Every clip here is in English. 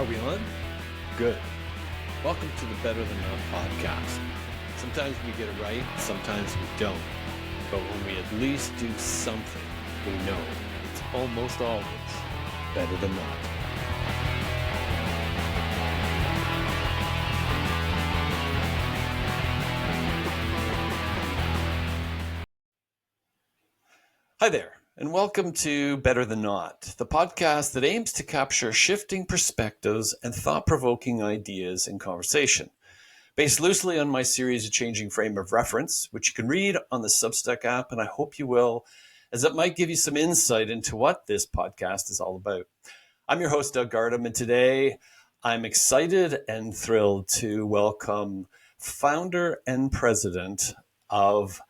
we on? Good. Welcome to the Better Than Not podcast. Sometimes we get it right, sometimes we don't. But when we at least do something, we know it's almost always better than not. Hi there, and welcome to Better Than Not, the podcast that aims to capture shifting perspectives and thought-provoking ideas in conversation. Based loosely on my series, A Changing Frame of Reference, which you can read on the Substack app, and I hope you will, as it might give you some insight into what this podcast is all about. I'm your host, Doug Gardam, and today I'm excited and thrilled to welcome founder and president of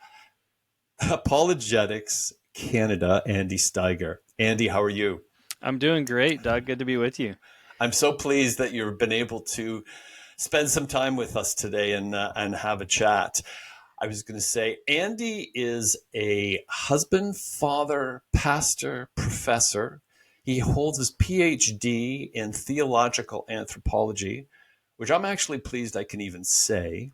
Apologetics Canada, Andy Steiger. Andy, how are you? I'm doing great, Doug. Good to be with you. I'm so pleased that you've been able to spend some time with us today and have a chat. I was going to say, Andy is a husband, father, pastor, professor. He holds his PhD in Theological Anthropology, which I'm actually pleased I can even say.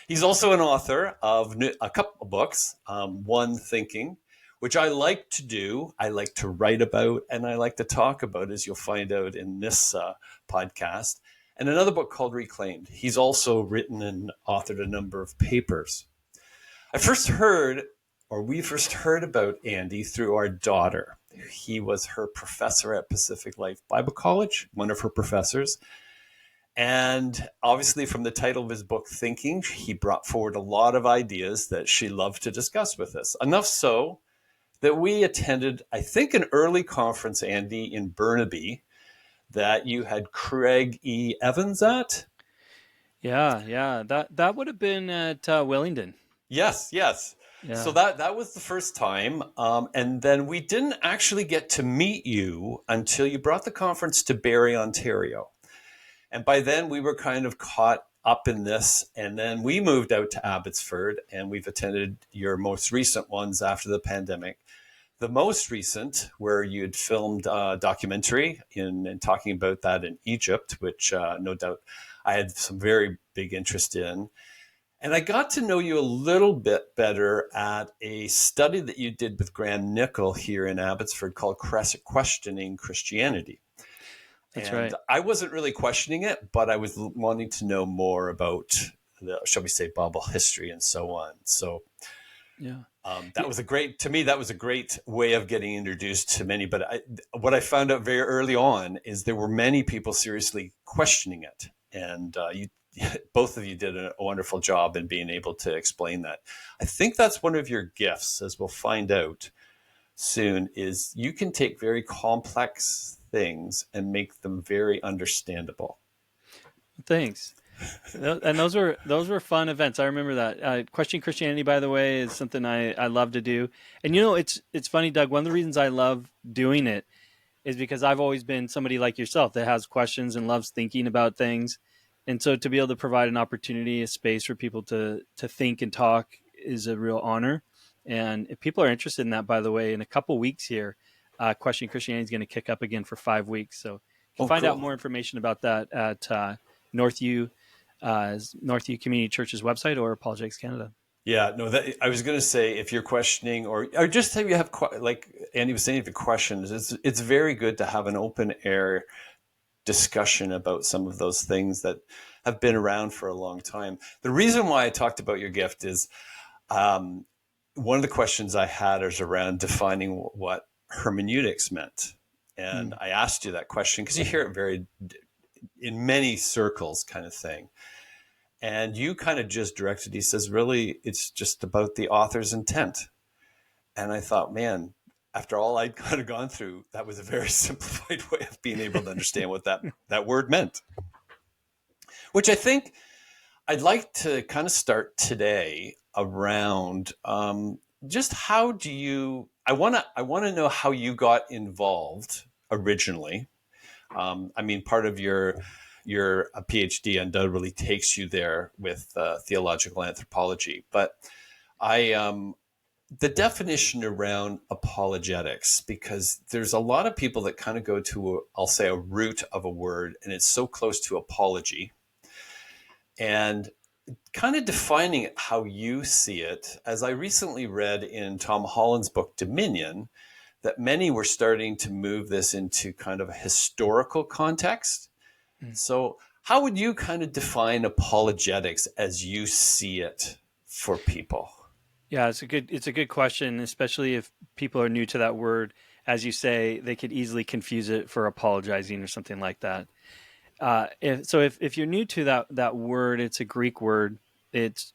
He's also an author of a couple of books, One Thinking, which I like to do. I like to write about and I like to talk about, as you'll find out in this podcast, and another book called Reclaimed. He's also written and authored a number of papers. We first heard about Andy through our daughter. He was her professor at Pacific Life Bible College, one of her professors. And obviously from the title of his book, Thinking, he brought forward a lot of ideas that she loved to discuss with us. Enough so that we attended, I think, an early conference, Andy, in Burnaby that you had Craig E. Evans at. Yeah. That would have been at Wellington. Yes. Yeah. So that was the first time. And then we didn't actually get to meet you until you brought the conference to Barrie, Ontario. And by then we were kind of caught up in this. And then we moved out to Abbotsford and we've attended your most recent ones after the pandemic. The most recent, where you had filmed a documentary and talking about that in Egypt, which no doubt I had some very big interest in. And I got to know you a little bit better at a study that you did with Graham Nickel here in Abbotsford called Questioning Christianity. That's and right. I wasn't really questioning it, but I was wanting to know more about the, shall we say, Bible history and so on. So yeah, that was a great way of getting introduced to many. But what I found out very early on is there were many people seriously questioning it. And both of you did a wonderful job in being able to explain that. I think that's one of your gifts, as we'll find out soon, is you can take very complex things and make them very understandable. Thanks. And those were fun events. I remember that. Questioning Christianity, by the way, is something I love to do. And it's funny, Doug. One of the reasons I love doing it is because I've always been somebody like yourself that has questions and loves thinking about things. And so to be able to provide an opportunity, a space for people to think and talk is a real honor. And if people are interested in that, by the way, in a couple weeks here, Questioning Christianity is going to kick up again for 5 weeks. So you can find out more information about that at Northview Community Church's website or Apologetics Canada. Yeah, no, I was going to say, if you're questioning or just if you have, like Andy was saying, if you have questions, it's very good to have an open air discussion about some of those things that have been around for a long time. The reason why I talked about your gift is one of the questions I had is around defining what hermeneutics meant. And I asked you that question because you hear it in many circles kind of thing. And you kind of just directed, he says, really, it's just about the author's intent. And I thought, man, after all I'd kind of gone through, that was a very simplified way of being able to understand what that word meant. Which I think I'd like to kind of start today around just how do you, I want to know how you got involved originally. I mean, part of your PhD undoubtedly takes you there with theological anthropology. But I the definition around apologetics, because there's a lot of people that kind of go to, I'll say, a root of a word, and it's so close to apology. And kind of defining it how you see it, as I recently read in Tom Holland's book, Dominion, that many were starting to move this into kind of a historical context. Mm. So, how would you kind of define apologetics as you see it for people? Yeah, it's a good question, especially if people are new to that word. As you say, they could easily confuse it for apologizing or something like that. If you're new to that word, it's a Greek word. It's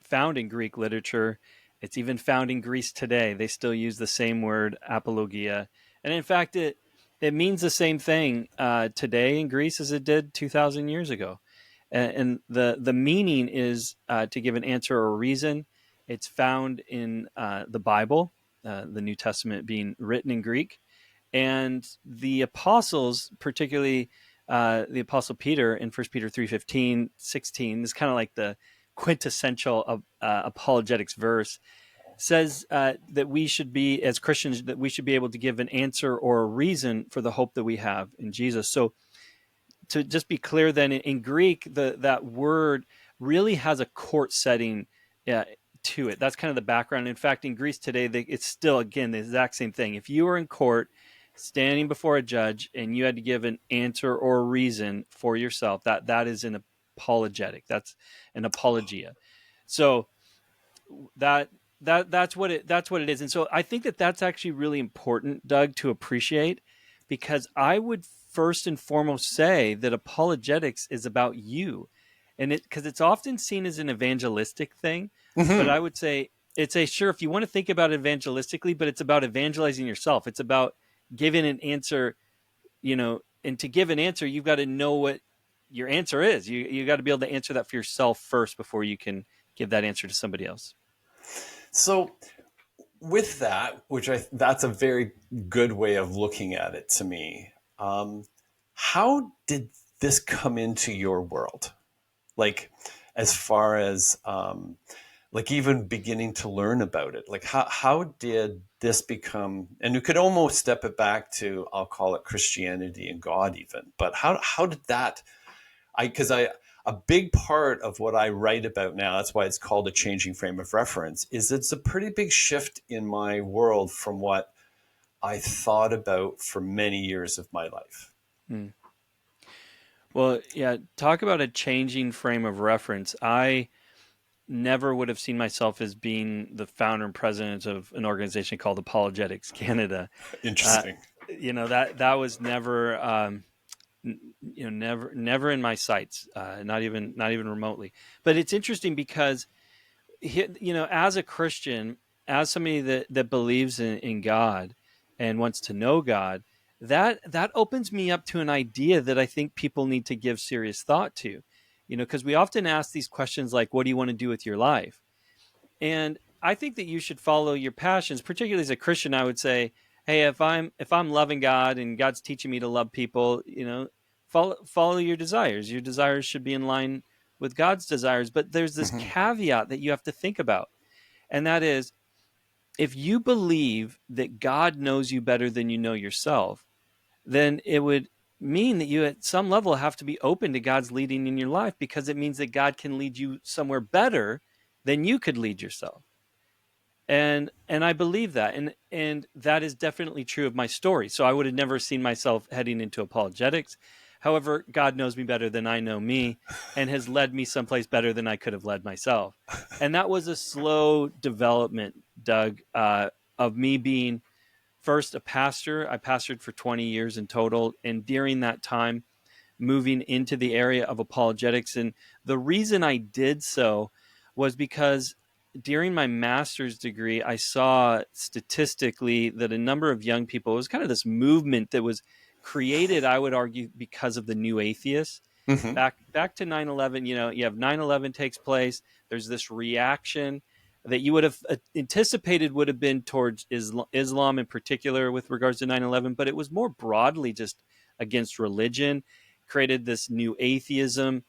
found in Greek literature. It's even found in Greece today. They still use the same word, apologia, and in fact, it means the same thing today in Greece as it did 2,000 years ago. And the meaning is to give an answer or a reason. It's found in the Bible, the New Testament being written in Greek, and the apostles, particularly the apostle Peter in 1 Peter 3:15, 16, is kind of like the quintessential apologetics verse, says that we should be, as Christians, that we should be able to give an answer or a reason for the hope that we have in Jesus. So to just be clear, then in Greek, that word really has a court setting to it. That's kind of the background. In fact, in Greece today, it's still, again, the exact same thing. If you were in court standing before a judge and you had to give an answer or a reason for yourself, that is an apologetic. That's an apologia. So that that's what it is. And so I think that's actually really important, Doug, to appreciate, because I would first and foremost say that apologetics is about you, and because it's often seen as an evangelistic thing. But Mm-hmm. I would say it's a, sure, if you want to think about it evangelistically, but it's about evangelizing yourself. It's about giving an answer, and to give an answer, you've got to know what your answer is. You got to be able to answer that for yourself first before you can give that answer to somebody else. So, with that, that's a very good way of looking at it to me. How did this come into your world? Like, as far as like even beginning to learn about it, like how did this become? And you could almost step it back to, I'll call it Christianity and God, even. But how did that? Because I a big part of what I write about now, that's why it's called a changing frame of reference, is it's a pretty big shift in my world from what I thought about for many years of my life. Hmm. Well, yeah, talk about a changing frame of reference. I never would have seen myself as being the founder and president of an organization called Apologetics Canada. Uh, Interesting. that was never, never in my sights, not even remotely. But it's interesting because, as a Christian, as somebody that believes in God and wants to know God, that opens me up to an idea that I think people need to give serious thought to, because we often ask these questions like, what do you want to do with your life? And I think that you should follow your passions. Particularly as a Christian, I would say, hey, if I'm loving God and God's teaching me to love people, follow your desires. Your desires should be in line with God's desires. But there's this Mm-hmm. caveat that you have to think about, and that is, if you believe that God knows you better than you know yourself, then it would mean that you at some level have to be open to God's leading in your life, because it means that God can lead you somewhere better than you could lead yourself. And I believe that, and that is definitely true of my story. So I would have never seen myself heading into apologetics. However, God knows me better than I know me, and has led me someplace better than I could have led myself. And that was a slow development, Doug, of me being first a pastor. I pastored for 20 years in total, and during that time, moving into the area of apologetics. And the reason I did so was because during my master's degree, I saw statistically that a number of young people, it was kind of this movement that was created, I would argue, because of the new atheists. Mm-hmm. Back to 9/11, you have 9/11 takes place. There's this reaction that you would have anticipated would have been towards Islam in particular with regards to 9/11, but it was more broadly just against religion, created this new atheism.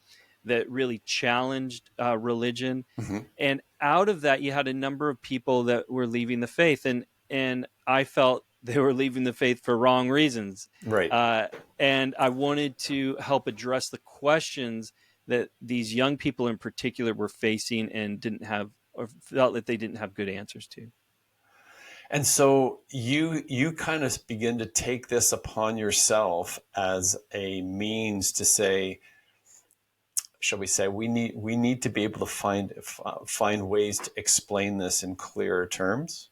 that really challenged religion. Hmm. And out of that, you had a number of people that were leaving the faith, and I felt they were leaving the faith for wrong reasons. Right. Uh, and I wanted to help address the questions that these young people in particular were facing and didn't have, or felt that they didn't have good answers to. And so you kind of begin to take this upon yourself as a means to say, shall we say, we need to be able to find ways to explain this in clearer terms.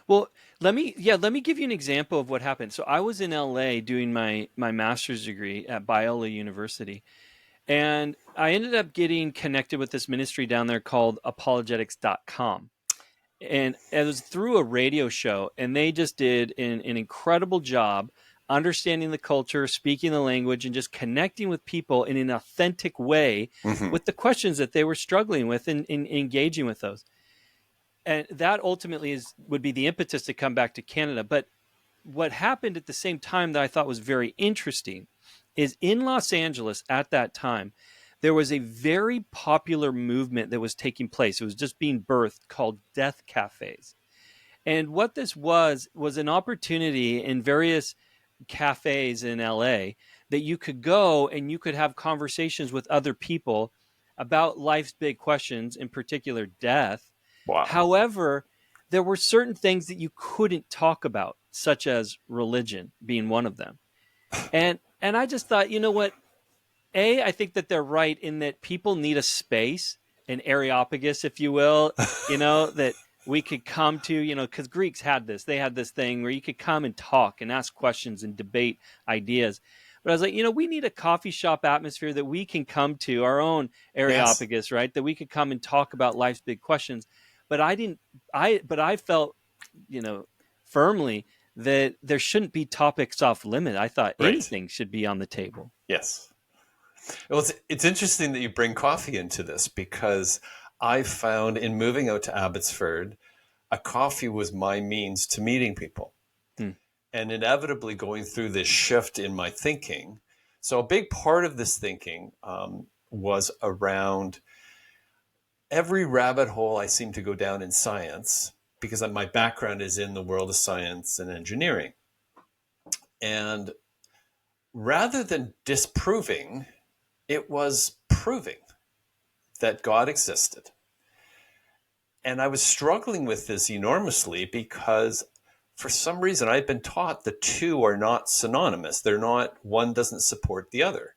Well, let me give you an example of what happened. So I was in LA doing my master's degree at Biola University, and I ended up getting connected with this ministry down there called apologetics.com. And it was through a radio show, and they just did an incredible job understanding the culture, speaking the language, and just connecting with people in an authentic way Hmm. with the questions that they were struggling with, and engaging with those. And that ultimately would be the impetus to come back to Canada. But what happened at the same time that I thought was very interesting is in Los Angeles at that time, there was a very popular movement that was taking place. It was just being birthed, called death cafes. And what this was an opportunity in various cafes in LA that you could go and you could have conversations with other people about life's big questions, in particular death. Wow. However, there were certain things that you couldn't talk about, such as religion being one of them. And I just thought, you know what? I think that they're right in that people need a space, an areopagus, if you will, that we could come to, because Greeks had this. They had this thing where you could come and talk and ask questions and debate ideas. But I was like, we need a coffee shop atmosphere that we can come to, our own Yes. areopagus, right? That we could come and talk about life's big questions. But I felt, firmly that there shouldn't be topics off limit. I thought Right. anything should be on the table. Yes. Well, it's interesting that you bring coffee into this, because I found in moving out to Abbotsford, a coffee was my means to meeting people, Hmm. and inevitably going through this shift in my thinking. So a big part of this thinking was around every rabbit hole I seem to go down in science, because my background is in the world of science and engineering. And rather than disproving, it was proving that God existed. And I was struggling with this enormously, because for some reason I've been taught the two are not synonymous. They're not, one doesn't support the other.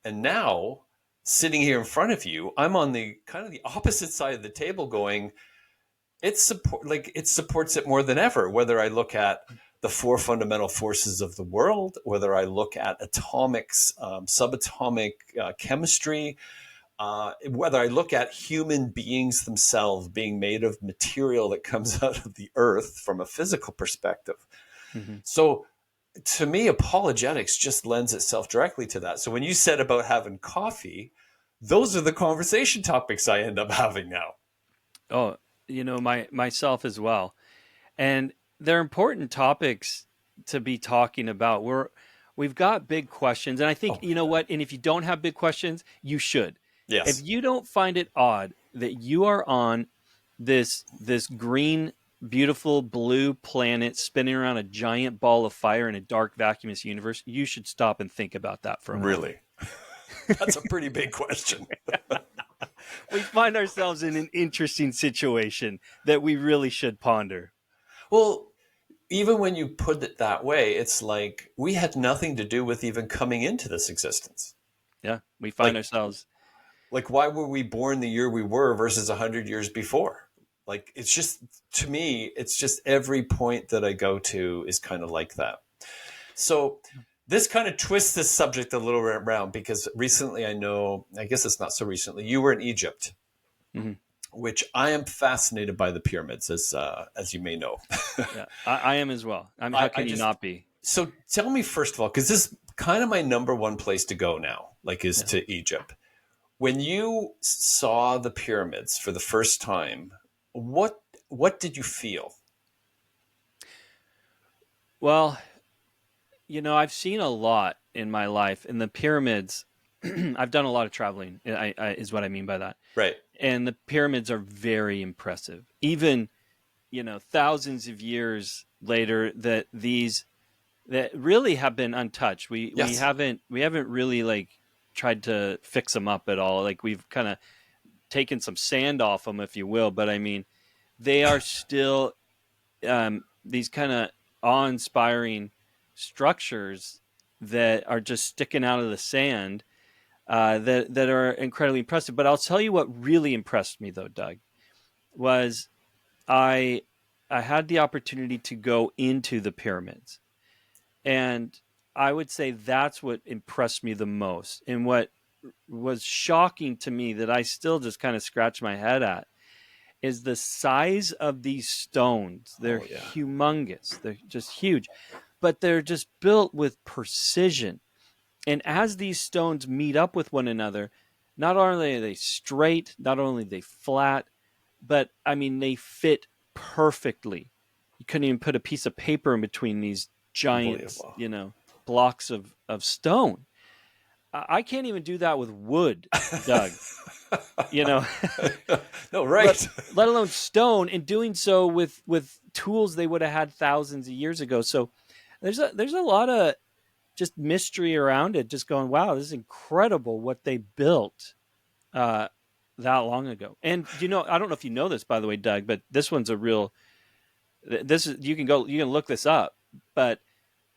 And now, sitting here in front of you, I'm on the kind of the opposite side of the table going, it supports it more than ever, whether I look at the four fundamental forces of the world, whether I look at atomics, subatomic chemistry, whether I look at human beings themselves being made of material that comes out of the earth from a physical perspective. Mm-hmm. So to me, apologetics just lends itself directly to that. So when you said about having coffee, those are the conversation topics I end up having now. Oh, myself as well. And they're important topics to be talking about. We've got big questions, and I think, Oh, you know what? And if you don't have big questions, you should. If yes. you don't find it odd that you are on this green, beautiful blue planet spinning around a giant ball of fire in a dark vacuumous universe, you should stop and think about that for a moment. Really? That's a pretty big question. We find ourselves in an interesting situation that we really should ponder. Well, even when you put it that way, it's like we had nothing to do with even coming into this existence. Yeah, we find Like, ourselves. why were we born the year we were versus 100 years before? Like, it's just, to me, it's just every point that I go to is kind of like that. So this kind of twists this subject a little around, because recently, I guess it's not so recently, you were in Egypt, Mhm. which I am fascinated by the pyramids, as you may know. Yeah, I am as well. I mean, how I can you just, not be? so tell me first of all, because this is kind of my number one place to go now, like, is Yeah. to Egypt. When you saw the pyramids for the first time, what did you feel? Well, I've seen a lot in my life, and the pyramids I've done a lot of traveling. Is what I mean by that. Right. And the pyramids are very impressive. Even, thousands of years later, that really have been untouched. We Yes. haven't really like tried to fix them up at all. Like we've kind of taken some sand off them, if you will. But I mean, they are still these kind of awe-inspiring structures that are just sticking out of the sand, that are incredibly impressive. But I'll tell you what really impressed me, though, Doug, was I I had the opportunity to go into the pyramids, and I would say that's what impressed me the most, and what was shocking to me that I still just kind of scratch my head at is the size of these stones. They're Oh yeah. humongous. They're just huge, but they're just built with precision. And as these stones meet up with one another, not only are they straight, not only are they flat, but I mean, they fit perfectly. You couldn't even put a piece of paper in between these giant, Unbelievable. blocks of stone. I can't even do that with wood, Doug. You know, No, let, right. let alone stone, and doing so with tools they would have had thousands of years ago. So there's a lot of just mystery around it. Just going, wow, this is incredible what they built uh, that long ago. And I don't know if you know this, by the way, Doug, but this one's a real. This is you can look this up, but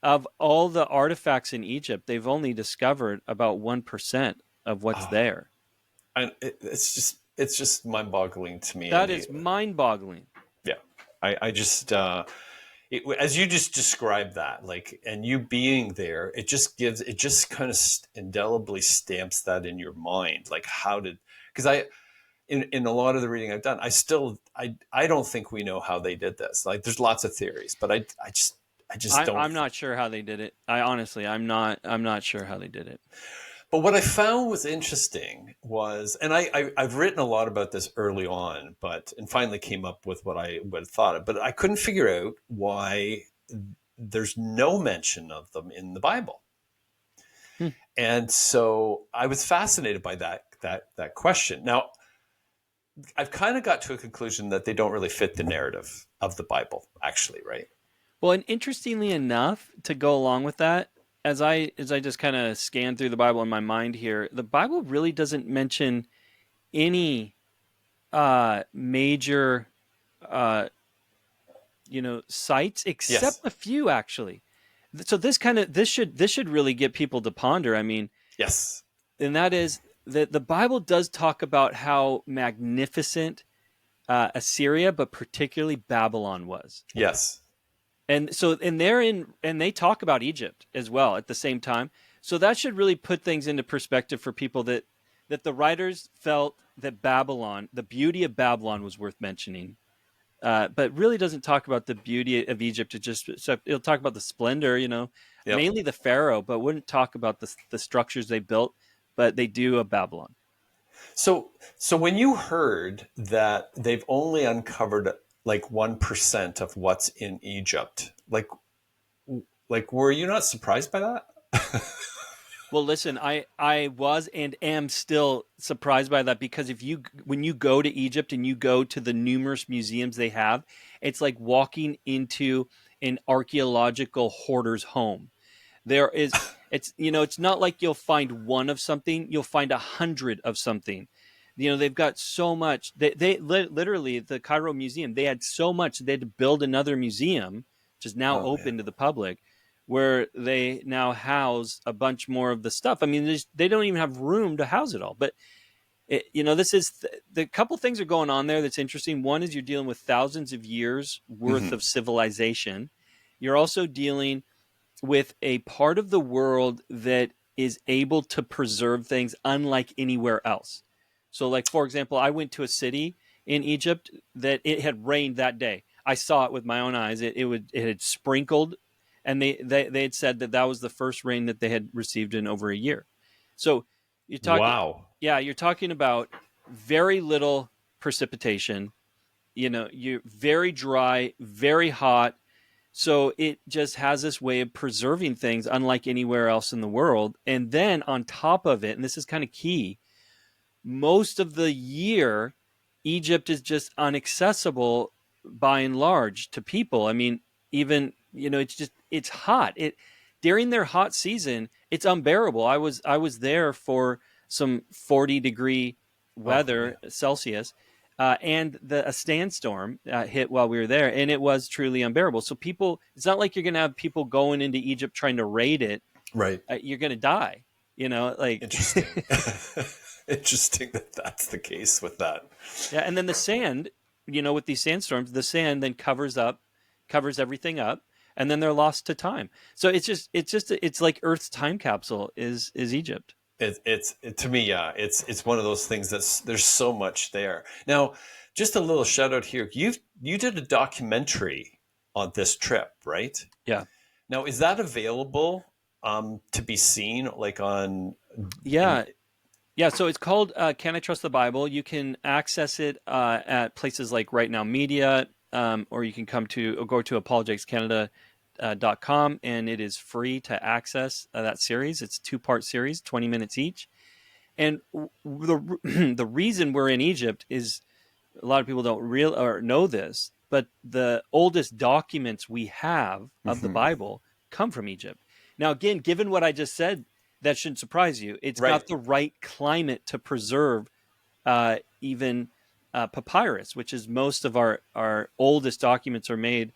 of all the artifacts in Egypt, they've only discovered about 1% of what's Oh, there. and it's just mind-boggling to me, That Andy. is mind-boggling. Yeah, I just as you just described that, like, and you being there, it just kind of indelibly stamps that in your mind, like how did because in a lot of the reading I've done, I don't think we know how they did this. Like, there's lots of theories, but I just don't. I'm not sure how they did it. I'm not sure how they did it. But what I found was interesting was, and I've written a lot about this early on, and finally came up with what I would have thought of, but I couldn't figure out why there's no mention of them in the Bible. Hmm. And so I was fascinated by that question. Now, I've kind of got to a conclusion that they don't really fit the narrative of the Bible, actually, right? Well, and interestingly enough, to go along with that, as I just kind of scan through the Bible in my mind here, the Bible really doesn't mention any major uh, sites except Yes. a few actually. So this should really get people to ponder. I mean, Yes. and that is that the Bible does talk about how magnificent Assyria, but particularly Babylon was. Yes. And so, and they talk about Egypt as well at the same time. So that should really put things into perspective for people that the writers felt that Babylon, the beauty of Babylon, was worth mentioning, but really doesn't talk about the beauty of Egypt. It'll talk about the splendor, Yep. mainly the Pharaoh, but wouldn't talk about the structures they built. But they do of Babylon. So when you heard that they've only uncovered like 1% of what's in Egypt, like were you not surprised by that? Well, listen, I was and am still surprised by that, because when you go to Egypt and you go to the numerous museums they have, it's like walking into an archaeological hoarder's home. There is it's not like you'll find one of something, you'll find 100 of something. They've got so much. They literally, the Cairo Museum, they had so much they had to build another museum, which is now Oh man. open to the public, where they now house a bunch more of the stuff. I mean, they don't even have room to house it all. But this is the couple things are going on there that's interesting. One is you're dealing with thousands of years worth Mm-hmm. of civilization. You're also dealing with a part of the world that is able to preserve things unlike anywhere else. So, like, for example, I went to a city in Egypt that it had rained that day. I saw it with my own eyes. It had sprinkled, and they had said that was the first rain that they had received in over a year. So you're talking, Wow. yeah, you're talking about very little precipitation. You're very dry, very hot, So it just has this way of preserving things unlike anywhere else in the world. And then on top of it, and this is kind of key, most of the year, Egypt is just inaccessible by and large to people. I mean, even it's hot. It during their hot season, it's unbearable. I was there for some 40-degree Oh, yeah. weather Celsius, and a sandstorm hit while we were there, and it was truly unbearable. So people, it's not like you're going to have people going into Egypt trying to raid it. Right. You're going to die. Like Interesting. Interesting that that's the case with that. yeah, and then the sand, with these sandstorms, the sand then covers everything up, and then they're lost to time. So it's like Earth's time capsule is Egypt. To me, yeah, it's one of those things there's so much there. Now, just a little shout out here. You did a documentary on this trip, right? Yeah. Now, is that available to be seen like on in Yeah. Yeah, so it's called Can I Trust the Bible? You can access it at places like Right Now Media, or you can go to apologeticscanada.com, and it is free to access that series. It's a two-part series, 20 minutes each. And the reason we're in Egypt is a lot of people don't real or know this, but the oldest documents we have of the Mhm. Bible come from Egypt. Now, again, given what I just said, that shouldn't surprise you. It's Right. got the right climate to preserve even papyrus, which is most of our oldest documents are made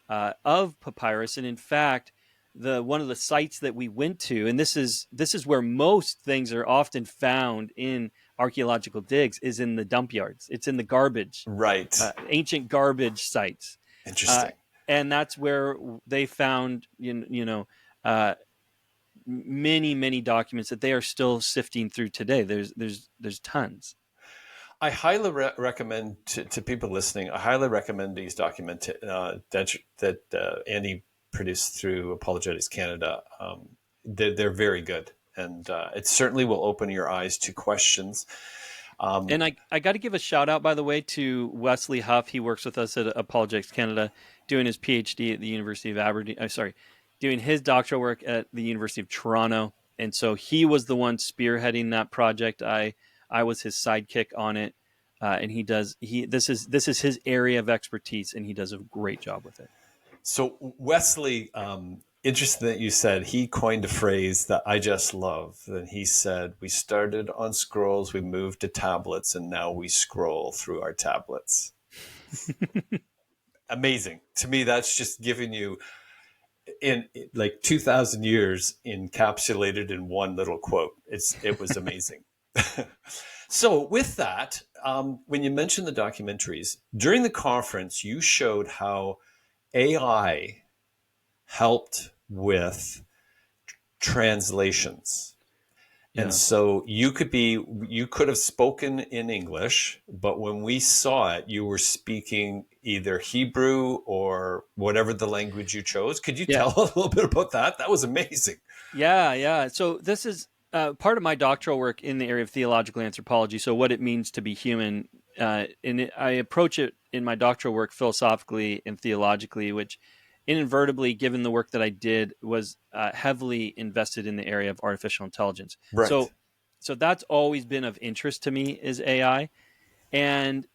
of papyrus. And in fact, one of the sites that we went to, and this is where most things are often found in archaeological digs, is in the dump yards. It's in the garbage, Right. ancient garbage sites, uh, Interesting. and that's where they found uh, many documents that they are still sifting through today. There's tons. I highly recommend to people listening. I highly recommend these that Andy produced through Apologetics Canada. They're very good, and it certainly will open your eyes to questions. And I got to give a shout out, by the way, to Wesley Huff. He works with us at Apologetics Canada, doing his PhD at the University of Aberdeen. Doing his doctoral work at the University of Toronto. And so he was the one spearheading that project. I was his sidekick on it, and this is his area of expertise, and he does a great job with it. So Wesley, interesting that you said he coined a phrase that I just love. And he said, "We started on scrolls, we moved to tablets, and now we scroll through our tablets." Amazing to me. That's just giving you in like 2,000 years encapsulated in one little quote. It was amazing. So with that, when you mentioned the documentaries during the conference, you showed how AI helped with translations. And Yeah. so you could have spoken in English, but when we saw it, you were speaking either Hebrew or whatever the language you chose. Could you Yeah. tell a little bit about that? That was amazing. Yeah. So this is part of my doctoral work in the area of theological anthropology. So what it means to be human, I approach it in my doctoral work philosophically and theologically, which inadvertently, given the work that I did, was heavily invested in the area of artificial intelligence. Right. So that's always been of interest to me is AI, and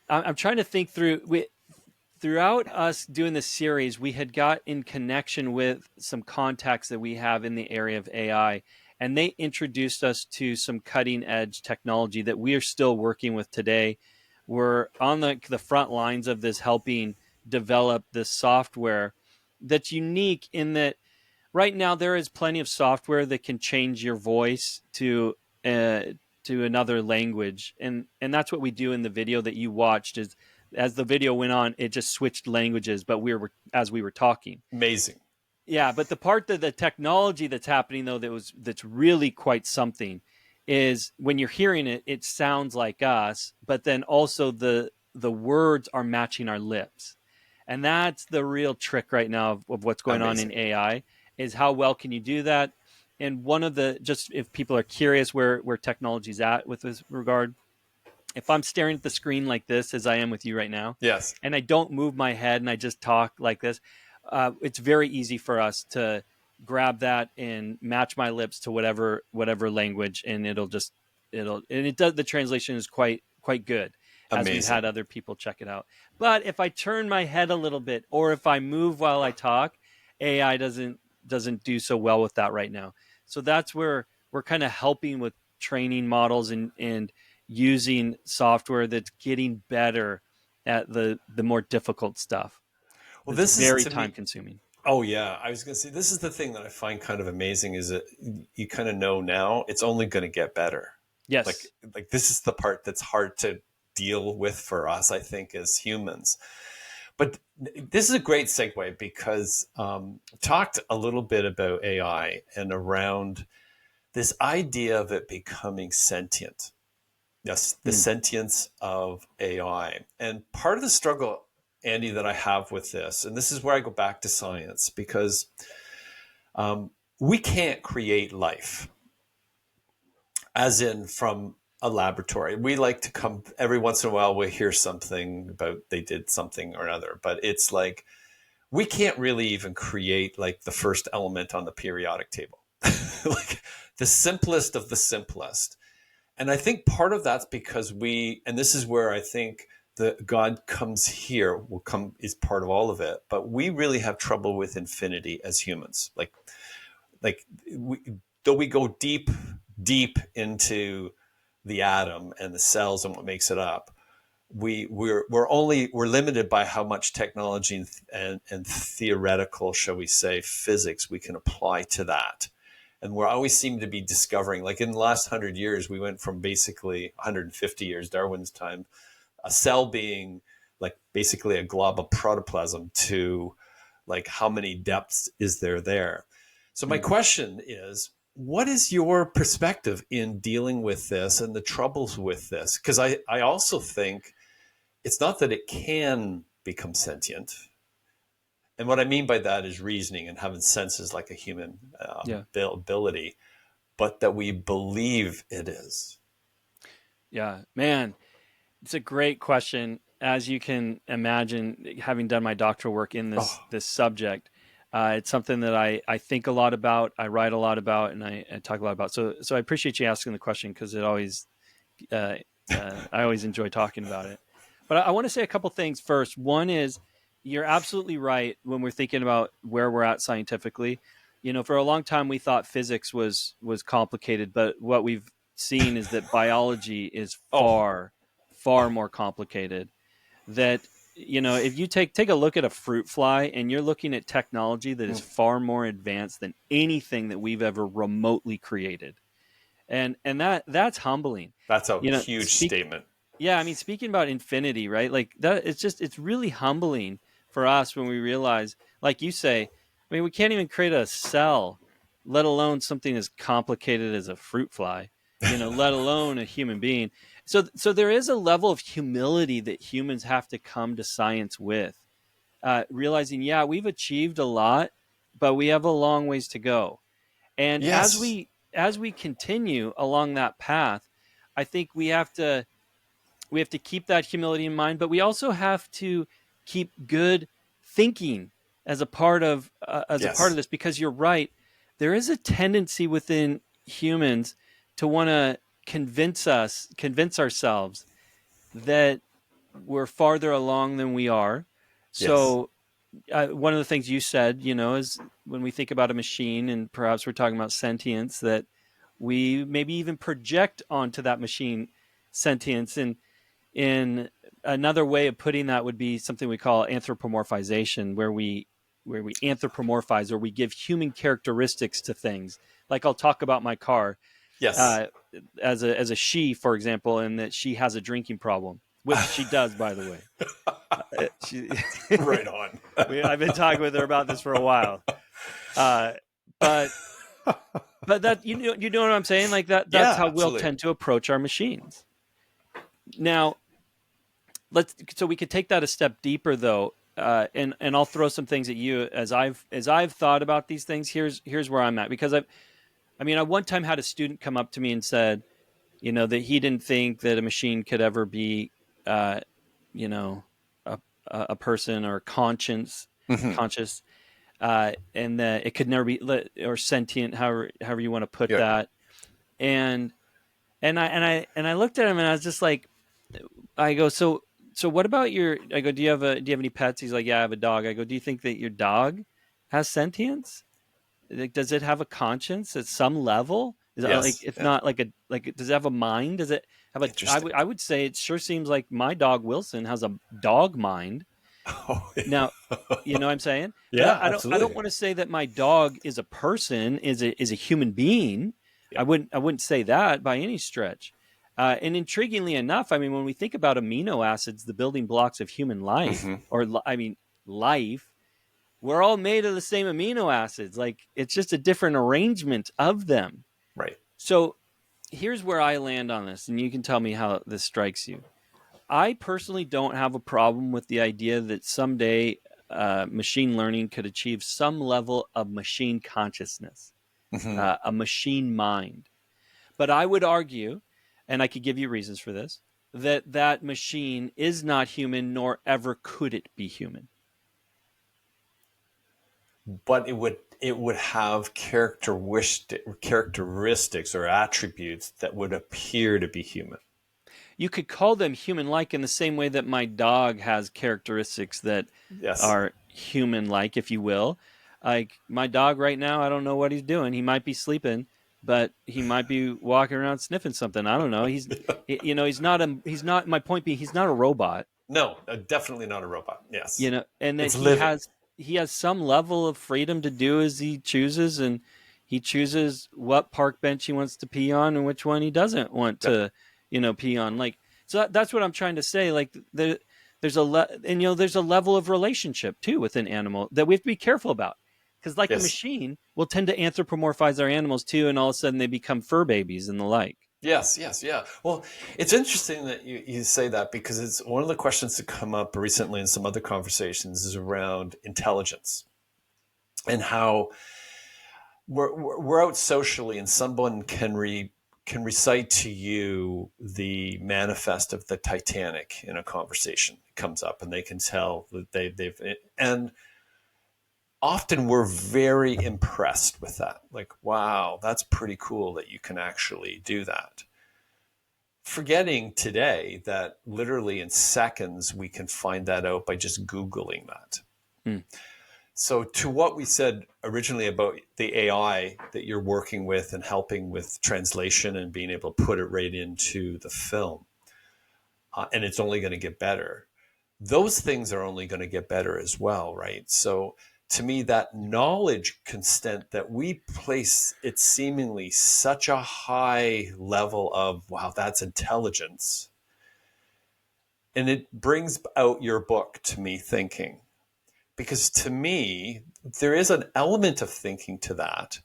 I'm trying to think throughout us doing this series, we had got in connection with some contacts that we have in the area of AI, and they introduced us to some cutting edge technology that we are still working with today. We're on the front lines of this, helping develop this software that's unique in that right now there is plenty of software that can change your voice to another language, and that's what we do in the video that you watched. Is as the video went on, it just switched languages, but as we were talking. Amazing. Yeah, but the part that the technology that's happening though that's really quite something is when you're hearing it, it sounds like us, but then also the words are matching our lips. And that's the real trick right now of what's going on in Amazing. AI is how well can you do that? And one of the, just if people are curious where technology's at with this regard, if I'm staring at the screen like this, as I am with you right now, Yes. and I don't move my head and I just talk like this, it's very easy for us to grab that and match my lips to whatever language, and it does. The translation is quite good, as we've had Amazing. other people check it out. But if I turn my head a little bit, or if I move while I talk, AI doesn't do so well with that right now. So that's where we're kind of helping with training models and using software that's getting better at the more difficult stuff. Well, It's this is very to time me. consuming. Oh yeah, I was going to say this is the thing that I find kind of amazing is that you kind of know now it's only going to get better. Like Yes. like this is the part that's hard to deal with for us, I think, as humans. But this is a great segue because talked a little bit about AI and around this idea of it becoming sentient. Yes, the Mm. sentience of AI. And part of the struggle, Andy, that I have with this, and this is where I go back to science, because we can't create life, as in from a laboratory. We like to come every once in a while, we hear something about they did something or another, but it's like we can't really even create like the first element on the periodic table, like the simplest of the simplest. And I think part of that's because and this is where I think the God comes here will come is part of all of it. But we really have trouble with infinity as humans. Like though we go deep into the atom and the cells and what makes it up, we're limited by how much technology and theoretical, shall we say, physics we can apply to that. And we always seem to be discovering, like in the last 100 years, we went from basically 150 years, Darwin's time, a cell being like basically a glob of protoplasm to like how many depths is there. So my Mm. question is, what is your perspective in dealing with this and the troubles with this? Because I also think it's not that it can become sentient. And what I mean by that is reasoning and having senses like a human Yeah. ability, but that we believe it is. Yeah. Man, it's a great question. As you can imagine, having done my doctoral work in this Oh, this subject, it's something that I think a lot about, I write a lot about, and I talk a lot about. So I appreciate you asking the question because it always uh, I always enjoy talking about it. But I want to say a couple things first. One is you're absolutely right when we're thinking about where we're at scientifically. You know, for a long time we thought physics was complicated, but what we've seen is that biology is oh, far oh. more complicated. That if you take a look at a fruit fly and you're looking at technology that is Mm. far more advanced than anything that we've ever remotely created, and that's humbling. That's a You know, huge speak statement. Yeah, I mean, speaking about infinity, right? Like that, it's really humbling for us when we realize, like you say, I mean, we can't even create a cell, let alone something as complicated as a fruit fly, let alone a human being. So there is a level of humility that humans have to come to science with, realizing, yeah, we've achieved a lot, but we have a long ways to go. And Yes. as we continue along that path, I think we have to keep that humility in mind, but we also have to keep good thinking as a part of Yes. this, because you're right. There is a tendency within humans to want to convince ourselves that we're farther along than we are. Yes. So one of the things you said, is when we think about a machine, and perhaps we're talking about sentience, that we maybe even project onto that machine sentience. And in another way of putting that would be something we call anthropomorphization, where we anthropomorphize, or we give human characteristics to things. Like I'll talk about my car Yes. uh, as a she, for example, and that she has a drinking problem, which she does, by the way. She, Right on. I've been talking with her about this for a while, uh, but that you know what I'm saying? Like that's Yeah, how we'll absolutely. tend to approach our machines. Now, so we could take that a step deeper, though, and I'll throw some things at you as I've thought about these things. Here's where I'm at, because I mean, I one time had a student come up to me and said, that he didn't think that a machine could ever be, you know, a, a person or Hmm. conscious, and that it could never be or sentient, however you want to put Yeah. that. And I looked at him and I was just like, I go, so what about I go, do you have any pets? He's like, yeah, I have a dog. I go, do you think that your dog has sentience? Like, does it have a conscience at some level? Is it like, Yes. if Yeah. not like, does it have a mind? Does it have a? I Interesting. would I would say it sure seems like my dog Wilson has a dog mind. Oh, Now, you yeah. know what I'm saying? But Yeah, I don't absolutely. want to say that my dog is a person, is a human being. Yeah. I wouldn't say that by any stretch. And intriguingly enough, I mean, when we think about amino acids, the building blocks of human life, Hmm. I mean, life, we're all made of the same amino acids. Like, it's just a different arrangement of them. Right. So here's where I land on this, and you can tell me how this strikes you. I personally don't have a problem with the idea that someday machine learning could achieve some level of machine consciousness, Hmm. a machine mind. But I would argue, and I could give you reasons for this, that that machine is not human, nor ever could it be human. But it would have characteristics or attributes that would appear to be human. You could call them human-like in the same way that my dog has characteristics that Yes. are human-like, if you will. Like, my dog right now, I don't know what he's doing. He might be sleeping, but he might be walking around sniffing something. I don't know. He's not. My point being, he's not a robot. No, definitely not a robot. Yes. And that It's living. he has some level of freedom to do as he chooses, and he chooses what park bench he wants to pee on and which one he doesn't want Yep. to, pee on. Like, so that's what I'm trying to say. Like, there's a level of relationship too with an animal that we have to be careful about, because like a Yes. machine, we'll tend to anthropomorphize our animals too, and all of a sudden they become fur babies and the like. Yes, yes, yeah. Well, it's interesting that you say that, because it's one of the questions that come up recently in some other conversations is around intelligence, and how we're out socially and someone can recite to you the manifest of the Titanic in a conversation. It comes up and they can tell that they've and often we're very impressed with that. Like, wow, that's pretty cool that you can actually do that. Forgetting today that literally in seconds we can find that out by just Googling that. Hmm. So, to what we said originally about the AI that you're working with and helping with translation and being able to put it right into the film, and it's only going to get better. Those things are only going to get better as well, right? So, to me, that knowledge constant that we place it seemingly such a high level of, wow, that's intelligence. And it brings out your book to me thinking, because to me, there is an element of thinking to that.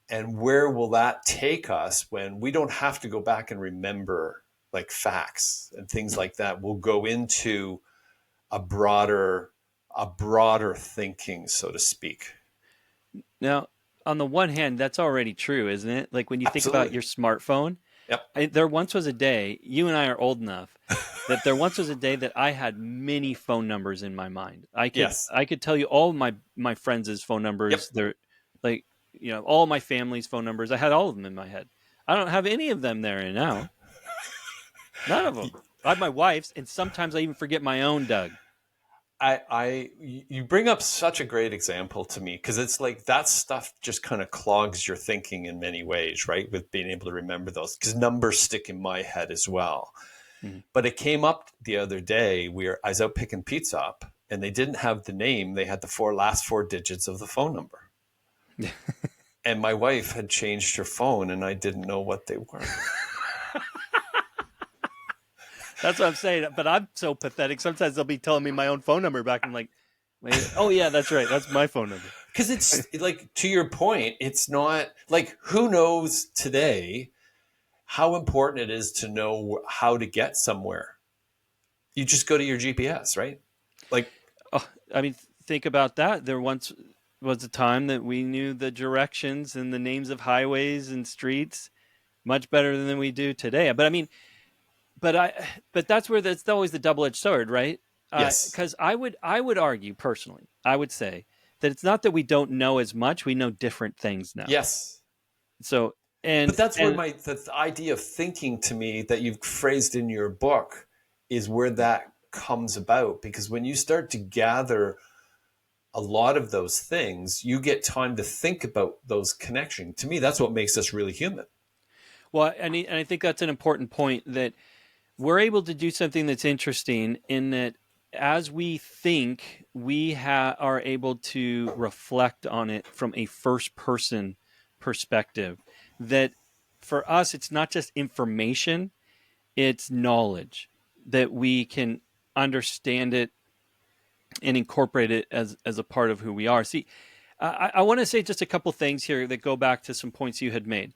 And where will that take us when we don't have to go back and remember like facts and things like that? We'll go into a broader thinking, so to speak. Now, on the one hand, that's already true, isn't it? Like, when you think about Absolutely. your smartphone, Yep. there once was a day, you and I are old enough that there once was a day that I had many phone numbers in my mind. Yes. I could tell you all my friends' phone Yep. numbers. They're like, all my family's phone numbers. I had all of them in my head. I don't have any of them there now. None of them. I have my wife's, and sometimes I even forget my own, Doug. You bring up such a great example to me, because it's like that stuff just kind of clogs your thinking in many ways, right? With being able to remember those, because numbers stick in my head as well. Mhm. But it came up the other day. I was out picking pizza up, and they didn't have the name. They had the last four digits of the phone number. And my wife had changed her phone, and I didn't know what they were. That's what I'm saying. But I'm so pathetic. Sometimes they'll be telling me my own phone number back. I'm like, wait, oh yeah, that's right. That's my phone number. Because it's like, to your point, it's not like, who knows today how important it is to know how to get somewhere. You just go to your GPS, right? Like, Oh, I mean, think about that. There once was a time that we knew the directions and the names of highways and streets much better than we do today. But I mean, but that's where that's always the double-edged sword, right? Yes. Because I would argue personally, I would say that it's not that we don't know as much; we know different things now. Yes. So But that's where and the idea of thinking to me that you've phrased in your book is where that comes about. Because when you start to gather a lot of those things, you get time to think about those connections. To me, that's what makes us really human. well, and I think that's an important point that we're able to do something that's interesting in that as we think, we are able to reflect on it from a first person perspective. That for us, it's not just information, it's knowledge that we can understand it and incorporate it as a part of who we are. See, I want to say just a couple things here that go back to some points you had made.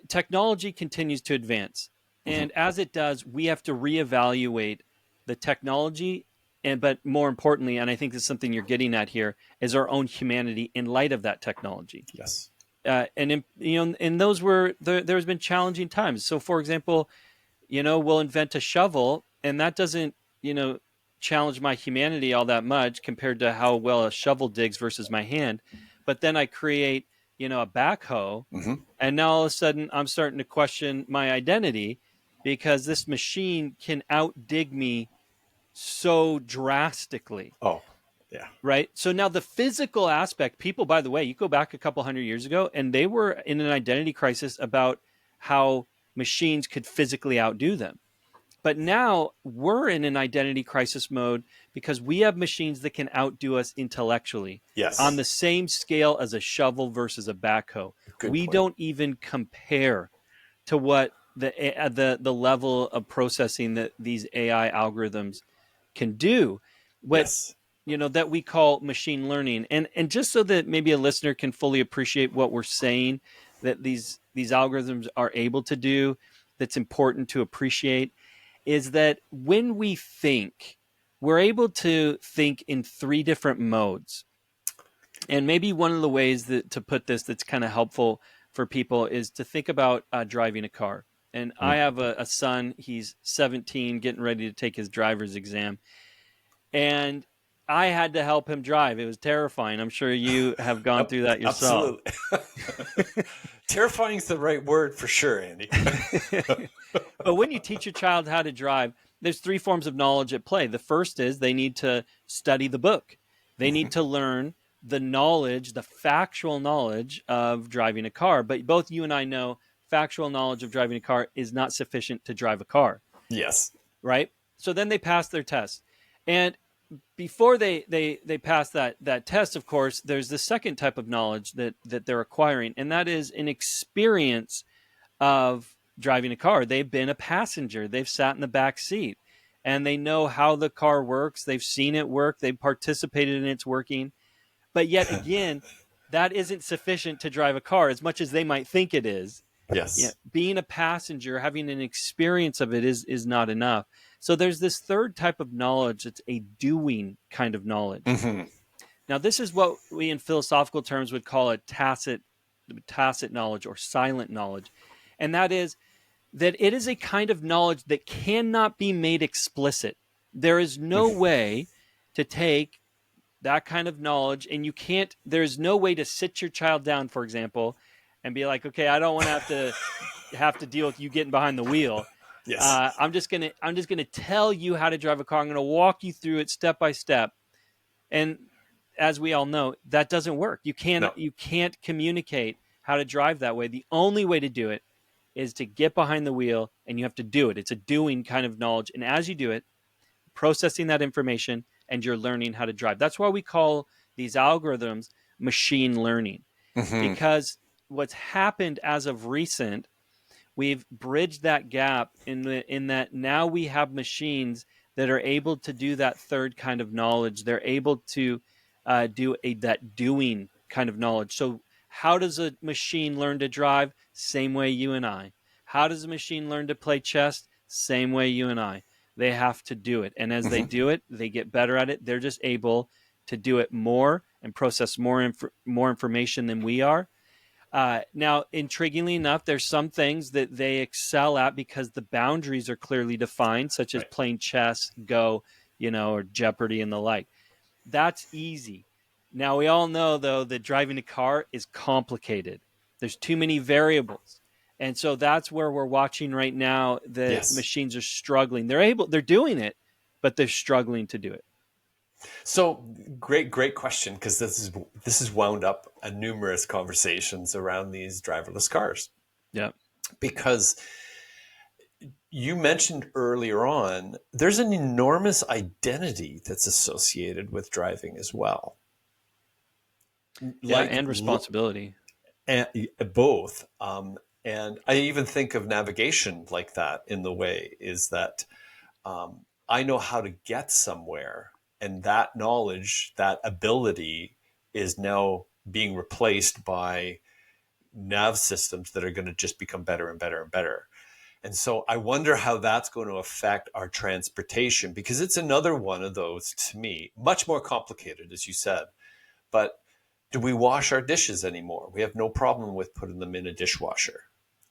Technology continues to advance, Mm-hmm. and as it does, we have to reevaluate the technology, and but more importantly, and I think this is something you're getting at here, is our own humanity in light of that technology. Yes. And in, and those were there's been challenging times. So, for example, we'll invent a shovel, and that doesn't challenge my humanity all that much compared to how well a shovel digs versus my hand. But then I create a backhoe, Mm-hmm. and now all of a sudden I'm starting to question my identity because this machine can outdig me so drastically. Oh, yeah. Right. So now the physical aspect, people, by the way, you go back a couple hundred years ago and they were in an identity crisis about how machines could physically outdo them. But now we're in an identity crisis mode because we have machines that can outdo us intellectually on Yes. the same scale as a shovel versus a backhoe. Good We point. don't even compare to what the level of processing that these AI algorithms can do. What Yes. that we call machine learning, and just so that maybe a listener can fully appreciate what we're saying, that these algorithms are able to do, that's important to appreciate, is that when we think, we're able to think in three different modes. And maybe one of the ways that to put this that's kind of helpful for people is to think about driving a car. And I have a son, he's 17, getting ready to take his driver's exam. And I had to help him drive. It was terrifying. I'm sure you have gone Yep. through that yourself. Absolutely. Terrifying is the right word for sure, Andy. But when you teach your child how to drive, there's three forms of knowledge at play. The first is they need to study the book. They need to learn the knowledge, the factual knowledge of driving a car. But both you and I know factual knowledge of driving a car is not sufficient to drive a car, Yes. right? So then they pass their test. And before they pass that test, of course, there's the second type of knowledge that they're acquiring, and that is an experience of driving a car. They've been a passenger. They've sat in the back seat, and they know how the car works. They've seen it work. They've participated in its working. But yet again, that isn't sufficient to drive a car as much as they might think it is. Yeah, Yes. being a passenger, having an experience of it is not enough. So there's this third type of knowledge. It's a doing kind of knowledge. Mm-hmm. Now, this is what we in philosophical terms would call a tacit knowledge or silent knowledge. And that is that it is a kind of knowledge that cannot be made explicit. There is no way to take that kind of knowledge, and there's no way to sit your child down, for example, and be like, okay, I don't want to have to deal with you getting behind the wheel. Yes. I'm just gonna tell you how to drive a car. I'm gonna walk you through it step by step. And as we all know, that doesn't work. You No. can't communicate how to drive that way. The only way to do it is to get behind the wheel, and you have to do it. It's a doing kind of knowledge. And as you do it, processing that information, and you're learning how to drive. That's why we call these algorithms machine learning, Mm-hmm. because what's happened as of recent, we've bridged that gap in that now we have machines that are able to do that third kind of knowledge. They're able to do that doing kind of knowledge. So how does a machine learn to drive? Same way you and I. How does a machine learn to play chess? Same way you and I. They have to do it. And as they do it, they get better at it. They're just able to do it more and process more information than we are. Now, intriguingly enough, there's some things that they excel at because the boundaries are clearly defined, such as Right. playing chess, Go, or Jeopardy and the like. That's easy. Now, we all know, though, that driving a car is complicated. There's too many variables. And so that's where we're watching right now that Yes. machines are struggling. They're doing it, but they're struggling to do it. So great question, because this is wound up numerous conversations around these driverless cars, Yeah. because you mentioned earlier on there's an enormous identity that's associated with driving as well, Yeah. like And responsibility. and both. And I even think of navigation like that, in the way is that I know how to get somewhere, and that knowledge, that ability, is now being replaced by nav systems that are going to just become better and better and better. And so I wonder how that's going to affect our transportation, because it's another one of those, to me, much more complicated, as you said. But do we wash our dishes anymore? We have no problem with putting them in a dishwasher.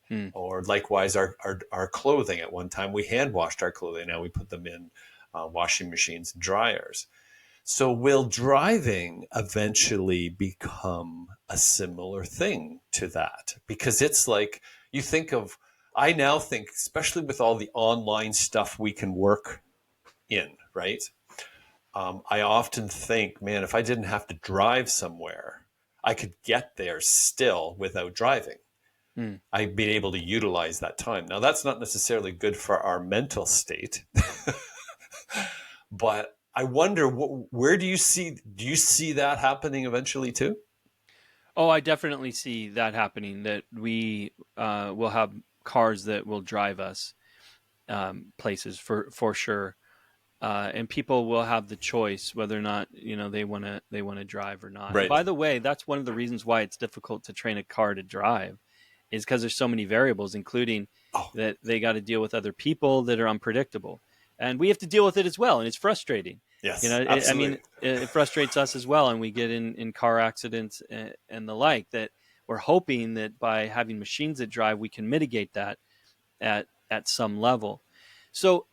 Hmm. Or likewise, our clothing. At one time, we hand washed our clothing. Now we put them in washing machines and dryers. So will driving eventually become a similar thing to that? Because it's like, you think of, I now think, especially with all the online stuff we can work in, right? I often think, man, if I didn't have to drive somewhere, I could get there still without driving. Hmm. I've been able to utilize that time. Now, that's not necessarily good for our mental state, but I wonder, where do you see that happening eventually too? Oh, I definitely see that happening, that we will have cars that will drive us places for sure. And people will have the choice whether or not they want to drive or not. And Right. by the way, that's one of the reasons why it's difficult to train a car to drive, is because there's so many variables, including Oh, that they got to deal with other people that are unpredictable, and we have to deal with it as well, and it's frustrating. yes, I mean, absolutely. it frustrates us as well, and we get in car accidents and the like. That we're hoping that by having machines that drive, we can mitigate that at some level. So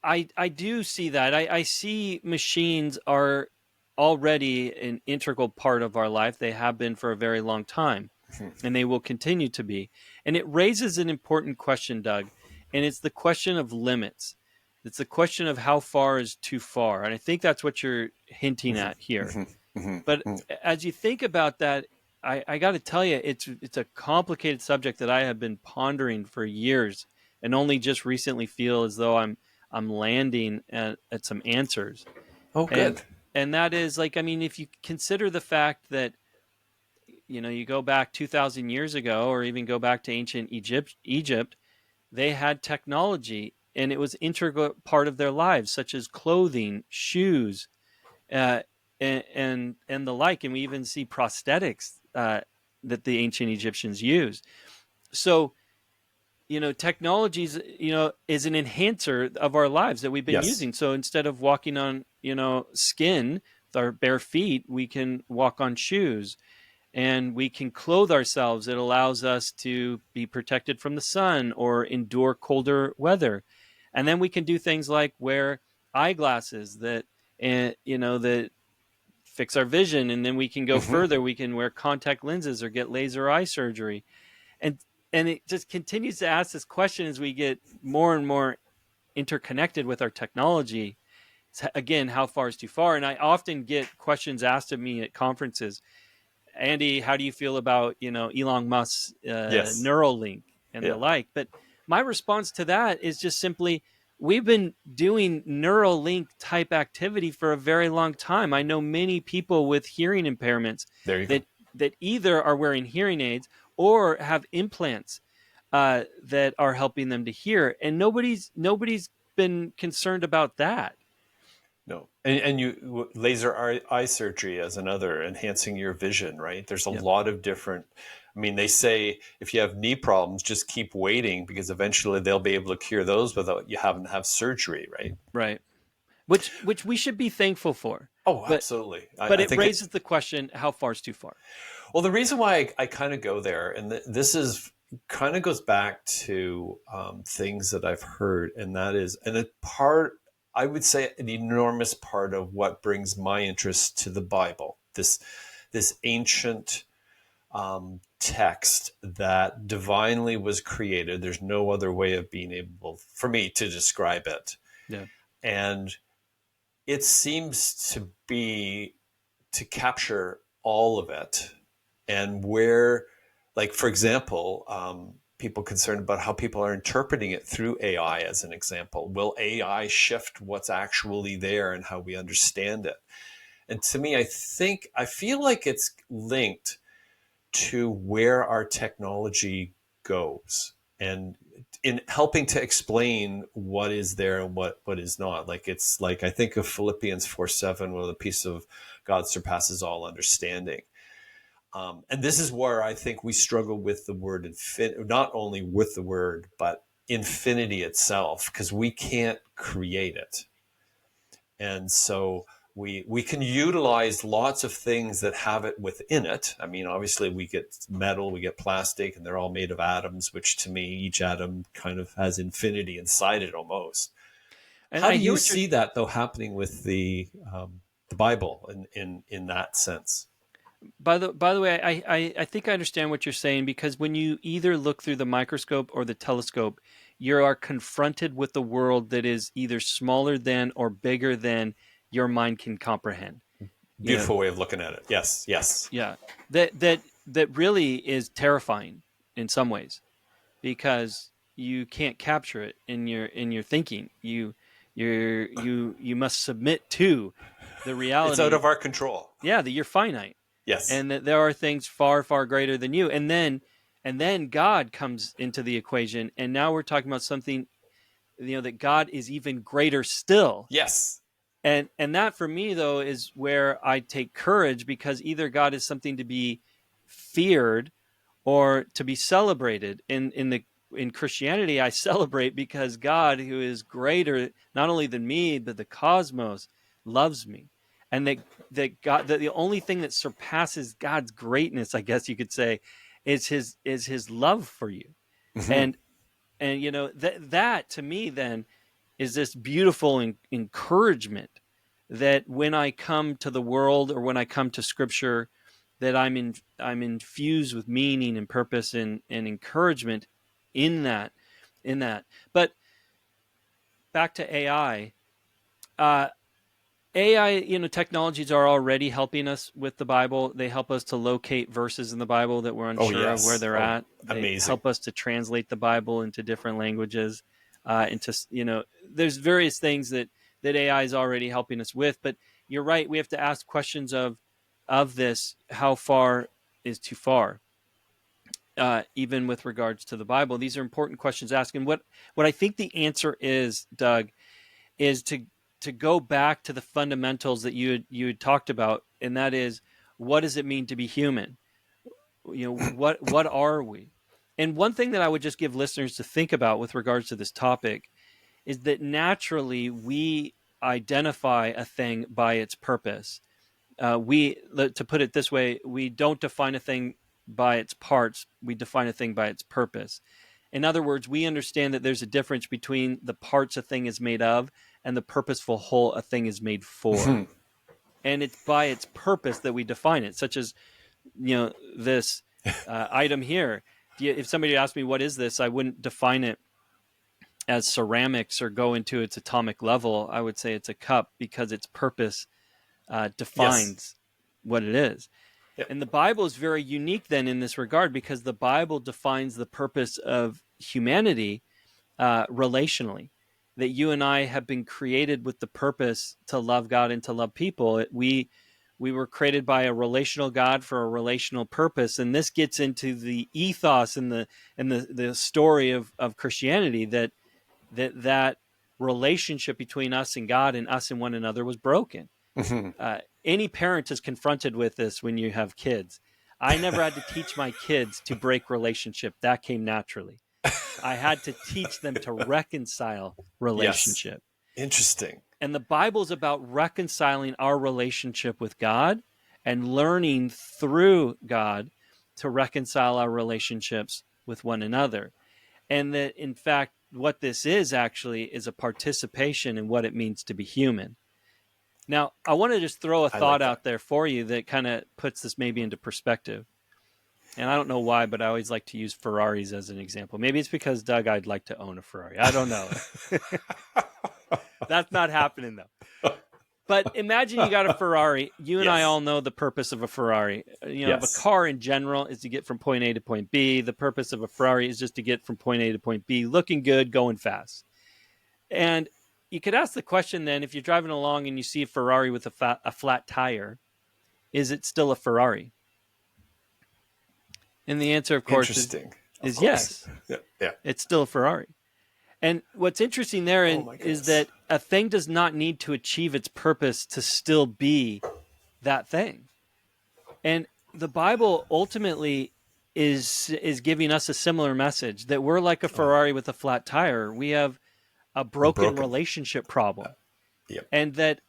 I do see that. I see machines are already an integral part of our life. They have been for a very long time, and they will continue to be. And it raises an important question, Doug, and it's the question of limits. It's the question of how far is too far. And I think that's what you're hinting at here. But as you think about that, I got to tell you, it's a complicated subject that I have been pondering for years, and only just recently feel as though I'm landing at some answers. Oh, And good. and that is, like, I mean, if you consider the fact that you go back 2,000 years ago, or even go back to ancient Egypt, they had technology, and it was integral part of their lives, such as clothing, shoes, uh, and the like. And we even see prosthetics that the ancient Egyptians used. So technologies is an enhancer of our lives that we've been Yes. using. So instead of walking on skin with our bare feet, we can walk on shoes, and we can clothe ourselves. It allows us to be protected from the sun or endure colder weather. And then we can do things like wear eyeglasses that fix our vision. And then we can go Hmm. further. We can wear contact lenses or get laser eye surgery. And and it just continues to ask this question as we get more and more interconnected with our technology. Again, how far is too far? And I often get questions asked of me at conferences. Andy, how do you feel about Elon Musk's Yes. Neuralink and the Yeah. like? But my response to that is just simply, we've been doing Neuralink type activity for a very long time. I know many people with hearing impairments There you go. that either are wearing hearing aids or have implants that are helping them to hear, and nobody's been concerned about that. No, and you, laser eye surgery as another, enhancing your vision, right? There's a Yep. lot of different. I mean, they say if you have knee problems, just keep waiting, because eventually they'll be able to cure those without you having to have surgery, right? Right. which we should be thankful for. Oh, But absolutely. but I it think raises the question: how far is too far? well, the reason why I kind of go there, and this is kind of goes back to things that I've heard, and that is, and a part, I would say, an enormous part of what brings my interest to the Bible, this ancient text that divinely was created. There's no other way of being able for me to describe it, Yeah. and it seems to capture all of it, and where, like, for example, people concerned about how people are interpreting it through AI as an example. Will AI shift what's actually there and how we understand it? And to me, I feel like it's linked to where our technology goes, and in helping to explain what is there and what is not. Like, it's like, I think of Philippians 4:7, where the peace of God surpasses all understanding. And this is where I think we struggle with the word not only with the word, but infinity itself, because we can't create it. And so we can utilize lots of things that have it within it. I mean, obviously we get metal, we get plastic, and they're all made of atoms, which to me, each atom kind of has infinity inside it almost. And How I do hear you what you're see that though happening with the Bible in that sense? by the way, I think I understand what you're saying, because when you either look through the microscope or the telescope, you are confronted with a world that is either smaller than or bigger than your mind can comprehend. You know, Beautiful way of looking at it. Yes, yes. yeah, that really is terrifying in some ways, because you can't capture it in your thinking. You must submit to the It's out reality, of our control. yeah, that you're finite, Yes. and that there are things far, far greater than you. And then God comes into the equation, and now we're talking about something, that God is even greater still. Yes. And that, for me, though, is where I take courage, because either God is something to be feared or to be celebrated. In Christianity, I celebrate, because God, who is greater not only than me but the cosmos, loves me, and that the only thing that surpasses God's greatness, I guess you could say, is his love for you. Mm-hmm. And that to me then is this beautiful encouragement, that when I come to the world, or when I come to Scripture, that I'm infused with meaning and purpose and encouragement in that. But back to AI. Uh, AI, technologies are already helping us with the Bible. They help us to locate verses in the Bible that we're Oh, unsure of where yes. they're Oh, at. They amazing. help us to translate the Bible into different languages. There's various things that AI is already helping us with. But you're right. We have to ask questions of this: how far is too far? Even with regards to the Bible, these are important questions to ask. And what I think the answer is, Doug, is to go back to the fundamentals that you had talked about, and that is, what does it mean to be human? What are we? And one thing that I would just give listeners to think about with regards to this topic is that naturally we identify a thing by its purpose. To put it this way, we don't define a thing by its parts, we define a thing by its purpose. In other words, we understand that there's a difference between the parts a thing is made of and the purposeful whole a thing is made for. Mhm. And it's by its purpose that we define it, such as, this item here. If somebody asked me, what is this? I wouldn't define it as ceramics or go into its atomic level. I would say it's a cup, because its purpose Yes. defines what it is. Yep. And the Bible is very unique then in this regard, because the Bible defines the purpose of humanity relationally. That you and I have been created with the purpose to love God and to love people. We were created by a relational God for a relational purpose, and this gets into the ethos and the story of Christianity, that relationship between us and God and us and one another was broken. Mhm. Any parent is confronted with this when you have kids. I never had to teach my kids to break relationship. That came naturally. I had to teach them to reconcile Yes. relationship. Interesting. And the Bible is about reconciling our relationship with God and learning through God to reconcile our relationships with one another. And that, in fact, what this is actually is a participation in what it means to be human. Now, I want to just throw a I like thought that. out there for you that kind of puts this maybe into perspective. And I don't know why, but I always like to use Ferraris as an example. Maybe it's because, Doug, I'd like to own a Ferrari. I don't know. That's not happening, though. But imagine you got a Ferrari. You and I Yes. all know the purpose of a Ferrari. You know, of a Yes. car in general is to get from point A to point B. The purpose of a Ferrari is just to get from point A to point B, looking good, going fast. And you could ask the question then, if you're driving along and you see a Ferrari with a flat tire, is it still a Ferrari? And the answer, of course, Interesting. is Of course. yes. Yeah. It's still a Ferrari. And what's interesting there Oh my is goodness. that a thing does not need to achieve its purpose to still be that thing. And the Bible ultimately is giving us a similar message, that we're like a Ferrari with a flat tire. We have a broken relationship problem. Yep. And that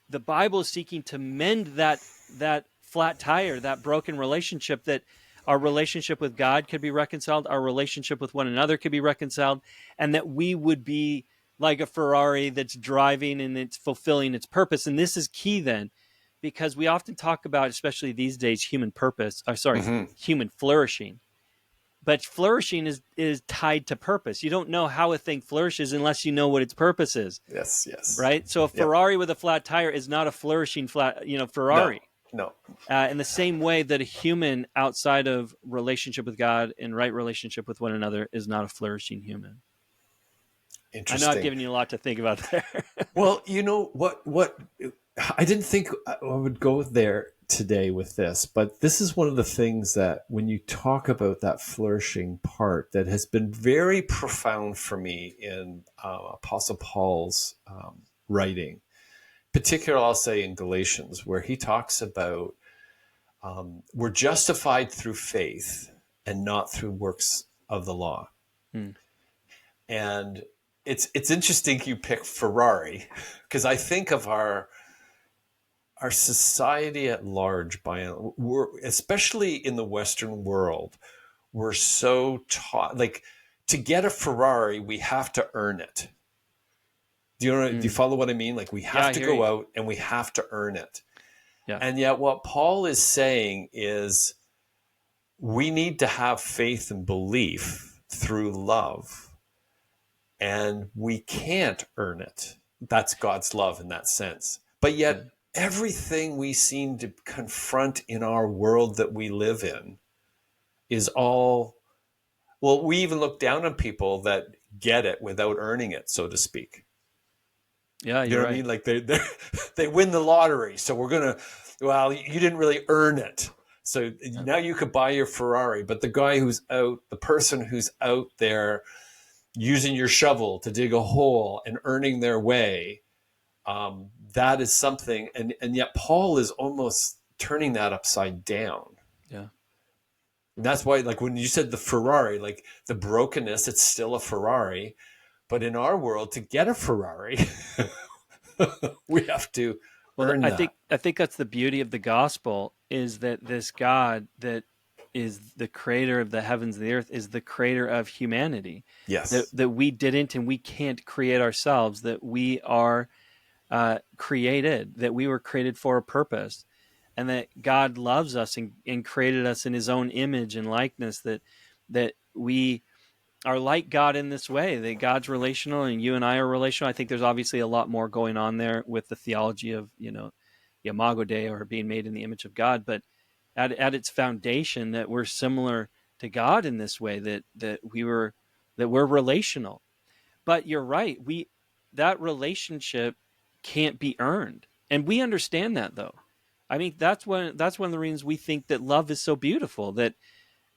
the Bible is seeking to mend that flat tire, that broken relationship, that our relationship with God could be reconciled, our relationship with one another could be reconciled, and that we would be like a Ferrari that's driving and it's fulfilling its purpose. And this is key then, because we often talk about, especially these days, human purpose, human flourishing. But flourishing is tied to purpose. You don't know how a thing flourishes unless you know what its purpose is. Yes. Right? So a Ferrari with a flat tire is not a flourishing Ferrari. No. In the same way that a human outside of relationship with God and right relationship with one another is not a flourishing human. Interesting. I know I've given you a lot to think about there. Well, you know what I didn't think I would go there today with this, but this is one of the things that when you talk about that flourishing part that has been very profound for me in Apostle Paul's writing, particularly I'll say in Galatians, where he talks about we're justified through faith and not through works of the law. And it's interesting you pick Ferrari, because I think of our society at large, especially in the Western world, we're so taught, like, to get a Ferrari, we have to earn it. Do you follow what I mean? Like, we have to go out and we have to earn it. Yeah. And yet what Paul is saying is we need to have faith and belief through love. And we can't earn it. That's God's love in that sense. But yet everything we seem to confront in our world that we live in is all, well, we even look down on people that get it without earning it, so to speak. Yeah, you know what I mean? Like they win the lottery, so we're gonna. Well, you didn't really earn it, so now you could buy your Ferrari. But the guy who's out, the person who's out there using your shovel to dig a hole and earning their way, that is something. And yet Paul is almost turning that upside down. Yeah. And that's why, like, when you said the Ferrari, like the brokenness, it's still a Ferrari. But in our world, to get a Ferrari, we have to earn that. I think that's the beauty of the gospel, is that this God that is the creator of the heavens and the earth is the creator of humanity. Yes. That we didn't and we can't create ourselves, that we are created, that we were created for a purpose, and that God loves us and created us in his own image and likeness, that we are like God in this way, that God's relational and you and I are relational. I think there's obviously a lot more going on there with the theology of, the Imago Dei, or being made in the image of God. But at its foundation, that we're similar to God in this way, that we're relational. But you're right. That relationship can't be earned. And we understand that, though. I mean, that's one of the reasons we think that love is so beautiful, that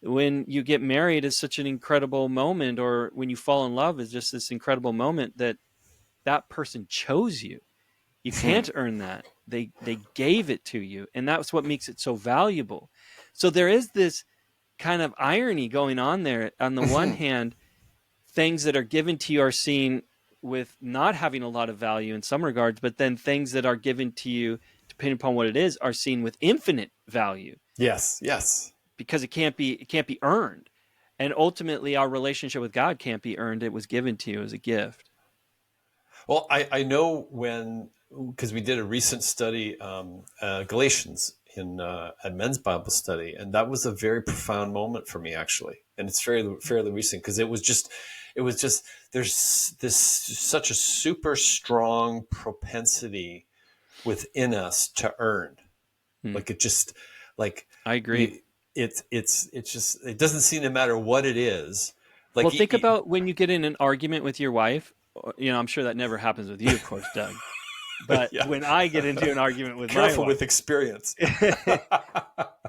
when you get married is such an incredible moment, or when you fall in love is just this incredible moment, that person chose you. You can't earn that. They gave it to you, and that's what makes it so valuable. So there is this kind of irony going on there. On the one hand, things that are given to you are seen with not having a lot of value in some regards, but then things that are given to you, depending upon what it is, are seen with infinite value Yes, yes. because it can't be earned. And ultimately, our relationship with God can't be earned. It was given to you as a gift. Well, I know because we did a recent study, Galatians at men's Bible study, and that was a very profound moment for me actually, and it's fairly recent because it was just there's this such a super strong propensity within us to earn, like it just like I agree. you, it's just it doesn't seem to matter what it is, Well, like think about when you get in an argument with your wife. I'm sure that never happens with you, of course, Doug. But yeah, when I get into an argument with my careful wife, with experience.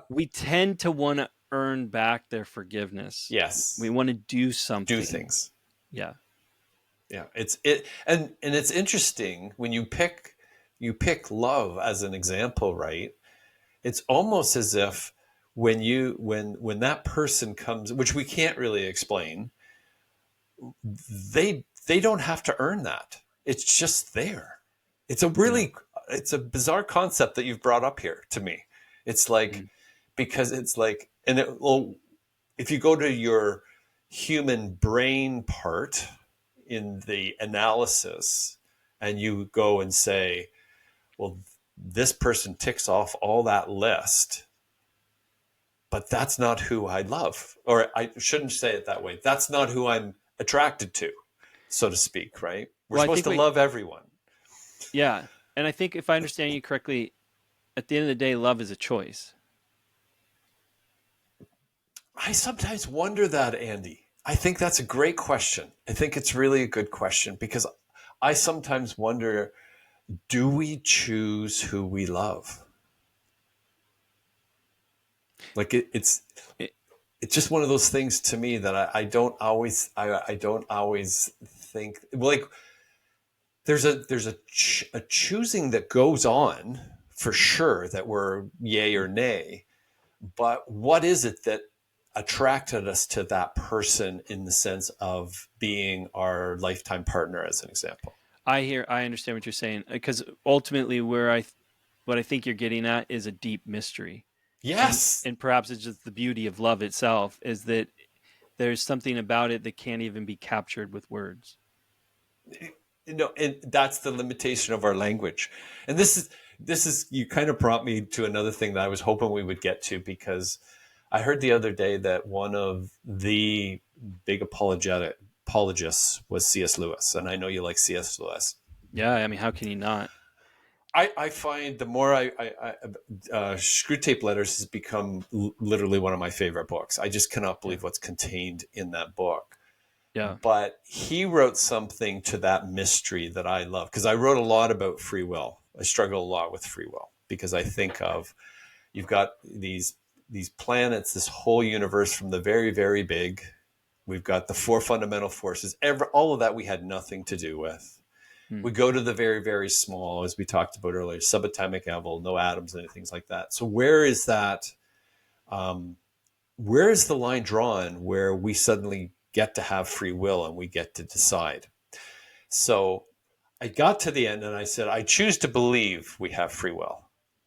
we tend to want to earn back their forgiveness. Yes, We want to do do something. things. Yeah. Yeah, and it's interesting when you pick love as an example, right? It's almost as if when that person comes, which we can't really explain, they don't have to earn that. It's just there. It's a Yeah. really it's a bizarre concept that you've brought up here to me. It's like Mm. because it's like well, if you go to your human brain part in the analysis and you go and say, well, this person ticks off all that list, but that's not who I love. Or I shouldn't say it that way. That's not who I'm attracted to, so to speak, right? We're Well, I supposed think to love everyone. yeah. And I think if I understand you correctly, at the end of the day, love is a choice. I sometimes wonder that, Andy. I think that's a great question. I think it's really a good question because I sometimes wonder, do we choose who we love? Like It, it's just one of those things to me that I don't always think like there's a choosing that goes on for sure that we're yay or nay, but what is it that attracted us to that person in the sense of being our lifetime partner, as an example? I understand what you're saying because ultimately, what I think you're getting at is a deep mystery, and Yes. perhaps it's just the beauty of love itself is that there's something about it that can't even be captured with words. And that's the limitation of our language. And this is you kind of brought me to another thing that I was hoping we would get to, because I heard the other day that one of the big apologists was C.S. Lewis, and I know you like C.S. Lewis. Yeah, I mean, how can you not? I find the more Screw Tape Letters has become literally one of my favorite books. I just cannot Yeah, believe what's contained in that book. yeah, But he wrote something to that mystery that I love, because I wrote a lot about free will. I struggle a lot with free will because I think of you've got these planets, this whole universe from the very, very big. We've got the four fundamental forces. All of that we had nothing to do with. hmm. We go to the very, very small, as we talked about earlier, subatomic level, no atoms and things like that. So where is that? Where is the line drawn where we suddenly get to have free will and we get to decide? So I got to the end and I said, I choose to believe we have free will.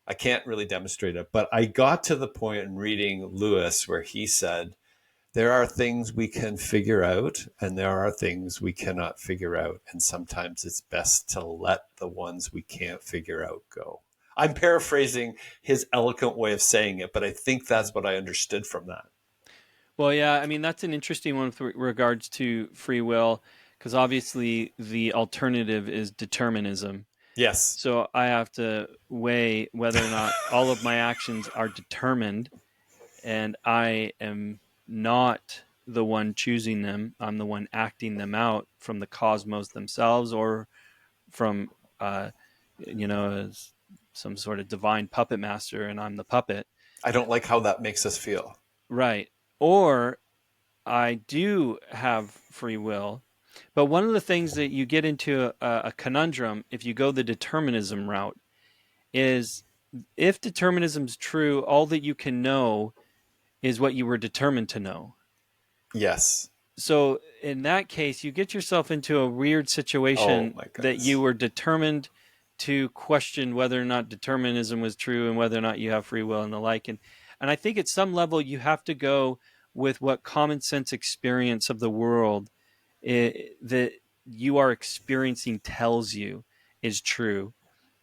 I can't really demonstrate it, but I got to the point in reading Lewis where he said, there are things we can figure out and there are things we cannot figure out. And sometimes it's best to let the ones we can't figure out go. I'm paraphrasing his eloquent way of saying it, but I think that's what I understood from that. Well, yeah, I mean, that's an interesting one with regards to free will, because obviously the alternative is determinism. Yes. So I have to weigh whether or not all of my actions are determined, and I am not the one choosing them. I'm the one acting them out from the cosmos themselves, or from, uh, as some sort of divine puppet master, and I'm the puppet. I don't like how that makes us feel. Right. Or I do have free will. But one of the things that you get into a conundrum if you go the determinism route is if determinism's true, all that you can know is what you were determined to know. Yes. So in that case, you get yourself into a weird Oh situation my that you goodness. were determined to question whether or not determinism was true and whether or not you have free will and the like. And I think at some level you have to go with what common sense experience of the world that you are experiencing tells you is true.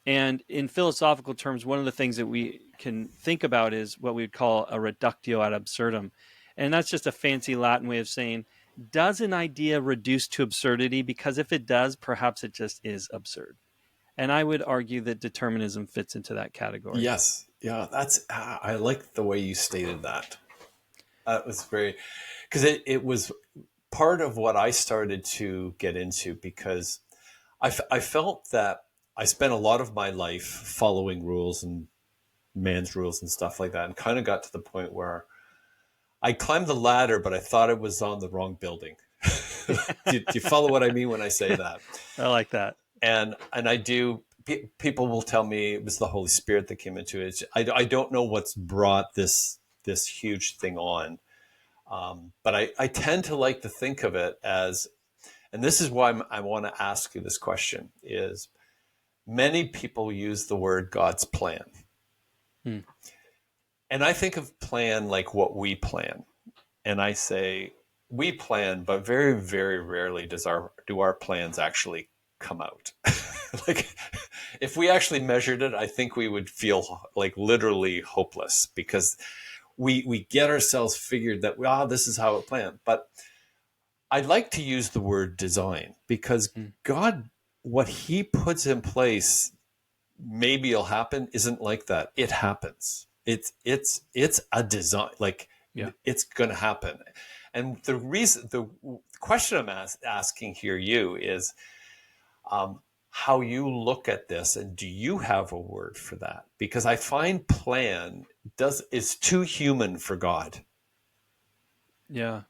And in philosophical terms, one of the things that we can think about is what we would call a reductio ad absurdum. And that's just a fancy Latin way of saying, does an idea reduce to absurdity? Because if it does, perhaps it just is absurd. And I would argue that determinism fits into that category. Yes. Yeah, that's I like the way you stated that. That was very, because it was part of what I started to get into, because I felt that I spent a lot of my life following rules and man's rules and stuff like that, and kind of got to the point where I climbed the ladder, but I thought it was on the wrong building. Do you follow what I mean when I say that? I like that. And I do. People will tell me it was the Holy Spirit that came into it. I don't know what's brought this huge thing on, but I tend to like to think of it as, and this is why I want to ask you this question: is many people use the word God's plan, Hmm. and I think of plan like what we plan, and I say we plan, but very very rarely do our plans actually come out. Like if we actually measured it, I think we would feel like literally hopeless, because we get ourselves figured that this is how it planned. But I'd like to use the word design, because Hmm. God, what he puts in place, maybe it'll happen, isn't like that. It happens. It's a design. Like Yeah. it's going to happen. And the question I'm asking here you is, how you look at this, and do you have a word for that? Because I find plan is too human for God. Yeah.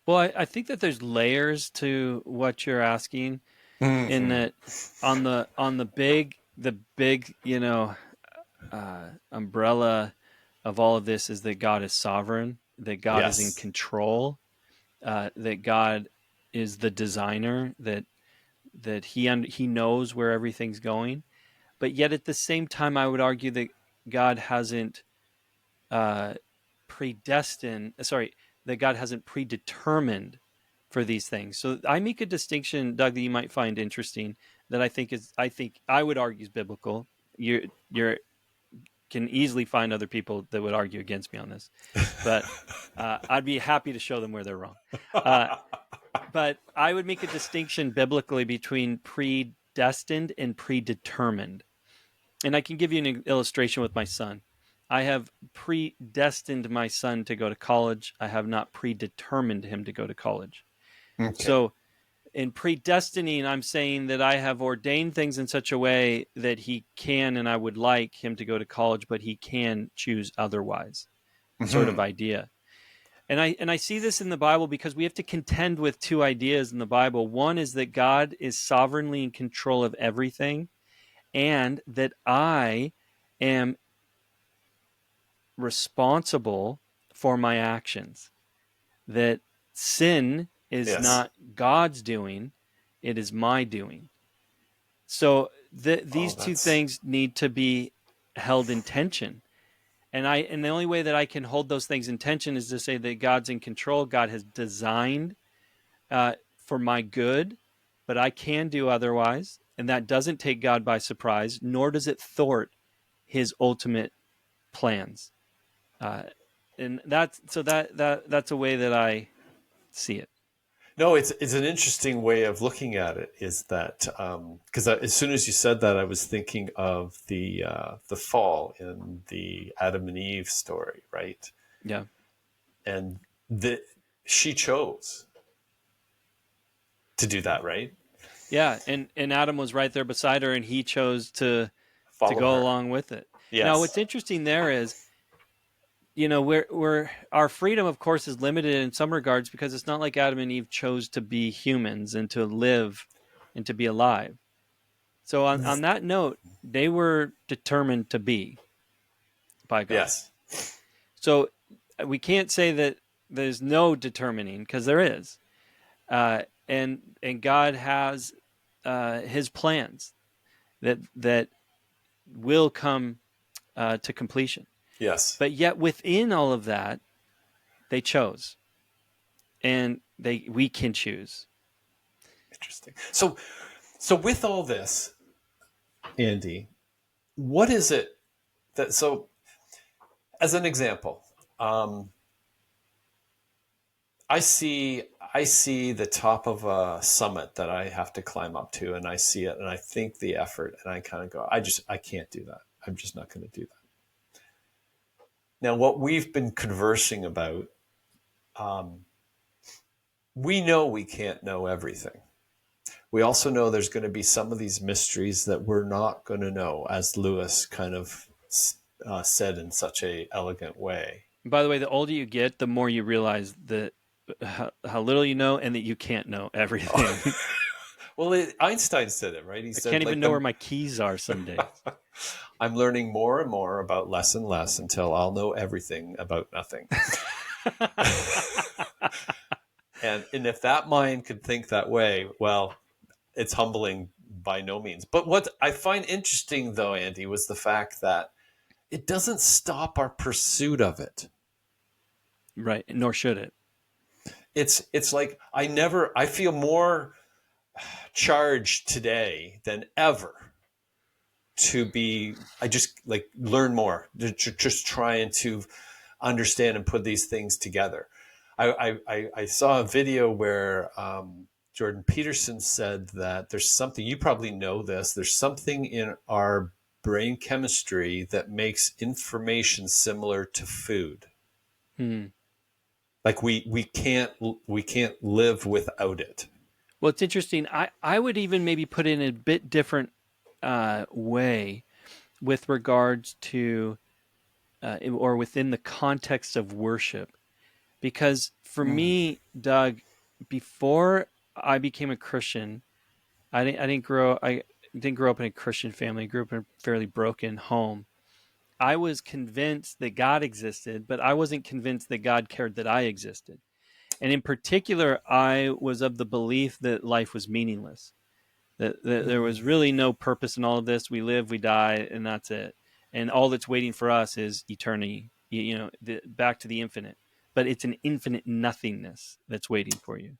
Well, I think that there's layers to what you're asking in Mm-hmm. that on the big, umbrella of all of this is that God is sovereign, that God is in Yes. control, that God is the designer, that he knows where everything's going. But yet at the same time, I would argue that God hasn't uh, that God hasn't predetermined for these things. So I make a distinction, Doug, that you might find interesting. That I think I would argue is biblical. You can easily find other people that would argue against me on this, but I'd be happy to show them where they're wrong. Uh, but I would make a distinction biblically between predestined and predetermined. And I can give you an illustration with my son. I have predestined my son to go to college. I have not predetermined him to go to college. Okay. So, in predestining, I'm saying that I have ordained things in such a way that he can, and I would like him to go to college, but he can choose otherwise, sort of Mm-hmm. idea. And I see this in the Bible because we have to contend with two ideas in the Bible. One is that God is sovereignly in control of everything, and that I am responsible for my actions. That sin is Yes. not God's doing, it is my doing. So Oh, these two that's things need to be held in tension. And the only way that I can hold those things in tension is to say that God's in control. God has designed for my good, but I can do otherwise, and that doesn't take God by surprise, nor does it thwart His ultimate plans. Uh, and that's a way that I see it. no. It's an interesting way of looking at it. Is that because as soon as you said that, I was thinking of the fall in the Adam and Eve story, right? Yeah, And the she chose to do that, right? yeah. And Adam was right there beside her, and he chose to Follow go her. along with it. Now, what's Yes. interesting there is, we're our freedom, of course, is limited in some regards because it's not like Adam and Eve chose to be humans and to live and to be alive. So on that note, they were determined to be by God. Yes. So we can't say that there's no determining, because there is, and God has His plans that will come to completion. Yes. But yet within all of that, they chose, and we can choose. Interesting. So with all this, Andy, what is it that, so as an example, um, I see the top of a summit that I have to climb up to, and I see it, and I think the effort, and I kind of go, I can't do that. I'm just not going to do that. Now, what we've been conversing about, um, we know we can't know everything. We also know there's going to be some of these mysteries that we're not going to know, as Lewis kind of said in such a elegant way. And by the way, the older you get, the more you realize that how little you know, and that you can't know everything. Well, Einstein said it, right? He I said, can't even like, know where my keys are some days. I'm learning more and more about less and less until I'll know everything about nothing. And if that mind could think that way, well, it's humbling by no means. But what I find interesting, though, Andy, was the fact that it doesn't stop our pursuit of it. Right, nor should it. It's like I feel more charged today than ever to be, I just like learn more, just trying to understand and put these things together. I saw a video where Jordan Peterson said that there's something, you probably know this, there's something in our brain chemistry that makes information similar to food. Like we can't live without it. Well, it's interesting. I would even maybe put it in a bit different way with regards to, or within the context of worship. Because for me, Doug, before I became a Christian, I didn't grow up in a Christian family. I grew up in a fairly broken home. I was convinced that God existed, but I wasn't convinced that God cared that I existed. And in particular, I was of the belief that life was meaningless, that there was really no purpose in all of this. We live, we die, and that's it. And all that's waiting for us is eternity, back to the infinite. But it's an infinite nothingness that's waiting for you.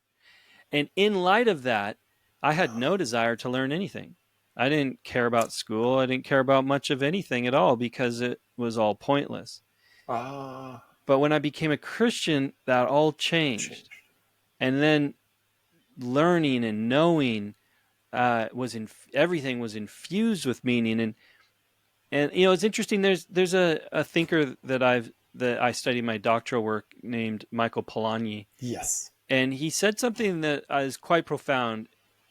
And in light of that, I had no desire to learn anything. I didn't care about school. I didn't care about much of anything at all because it was all pointless. But when I became a Christian, that all changed. And then learning and knowing everything was infused with meaning. And it's interesting. There's a thinker that I studied my doctoral work named Michael Polanyi. Yes. And he said something that is quite profound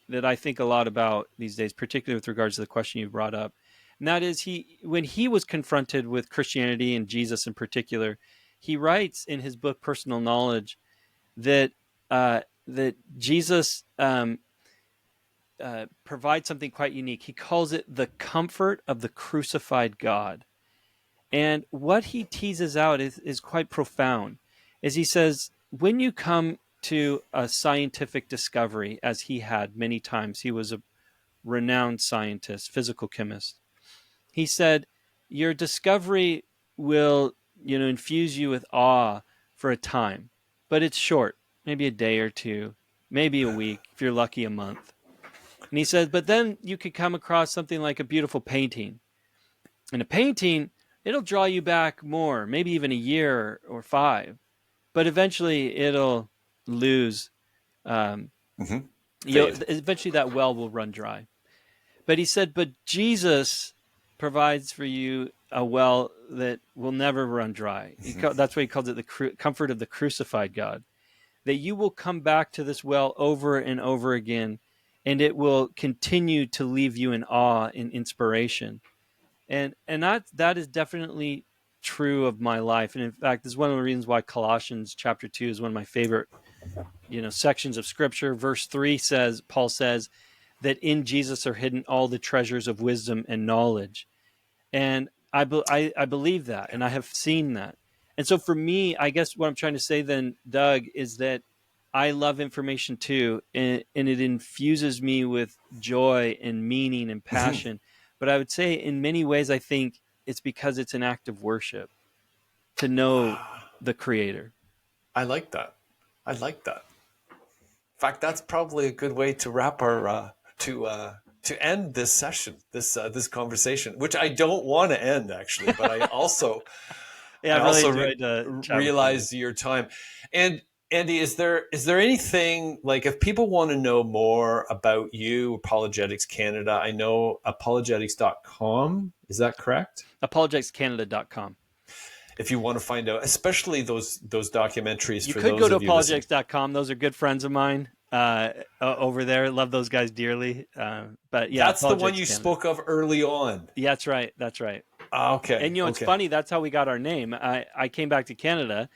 that I think a lot about these days, particularly with regards to the question you brought up. And that is, when he was confronted with Christianity and Jesus in particular, he writes in his book Personal Knowledge that that Jesus provides something quite unique. He calls it the comfort of the crucified God. And what he teases out is quite profound. As he says, when you come to a scientific discovery, as he had many times, he was a renowned scientist, physical chemist. He said, your discovery will, infuse you with awe for a time, but it's short, maybe a day or two, maybe a week, if you're lucky, a month. And he said, but then you could come across something like a beautiful painting. And a painting, it'll draw you back more, maybe even a year or 5. But eventually it'll lose. Eventually that well will run dry. But he said, but Jesus provides for you a well that will never run dry. That's why he calls it the comfort of the crucified God. That you will come back to this well over and over again, and it will continue to leave you in awe and inspiration. And that is definitely true of my life. And in fact, this is one of the reasons why Colossians chapter 2 is one of my favorite, sections of scripture. Verse 3 says, Paul says that in Jesus are hidden all the treasures of wisdom and knowledge. And I believe that, and I have seen that. And so for me, I guess what I'm trying to say then, Doug, is that I love information too, and it infuses me with joy and meaning and passion. But I would say in many ways, I think it's because it's an act of worship to know the Creator. I like that. I like that. In fact, that's probably a good way to wrap our to end this session, this conversation, which I don't want to end actually, but I also Yeah, I really enjoyed realize your time. And Andy, is there anything, like, if people want to know more about you, Apologetics Canada? I know apologetics.com. Is that correct? apologeticscanada.com. If you want to find out, especially those documentaries, you for could those go to of you apologetics.com. Those are good friends of mine over there. Love those guys dearly. But yeah, that's the one you spoke of early on. Yeah, that's right. That's right. Okay. And it's funny. That's how we got our name. I came back to Canada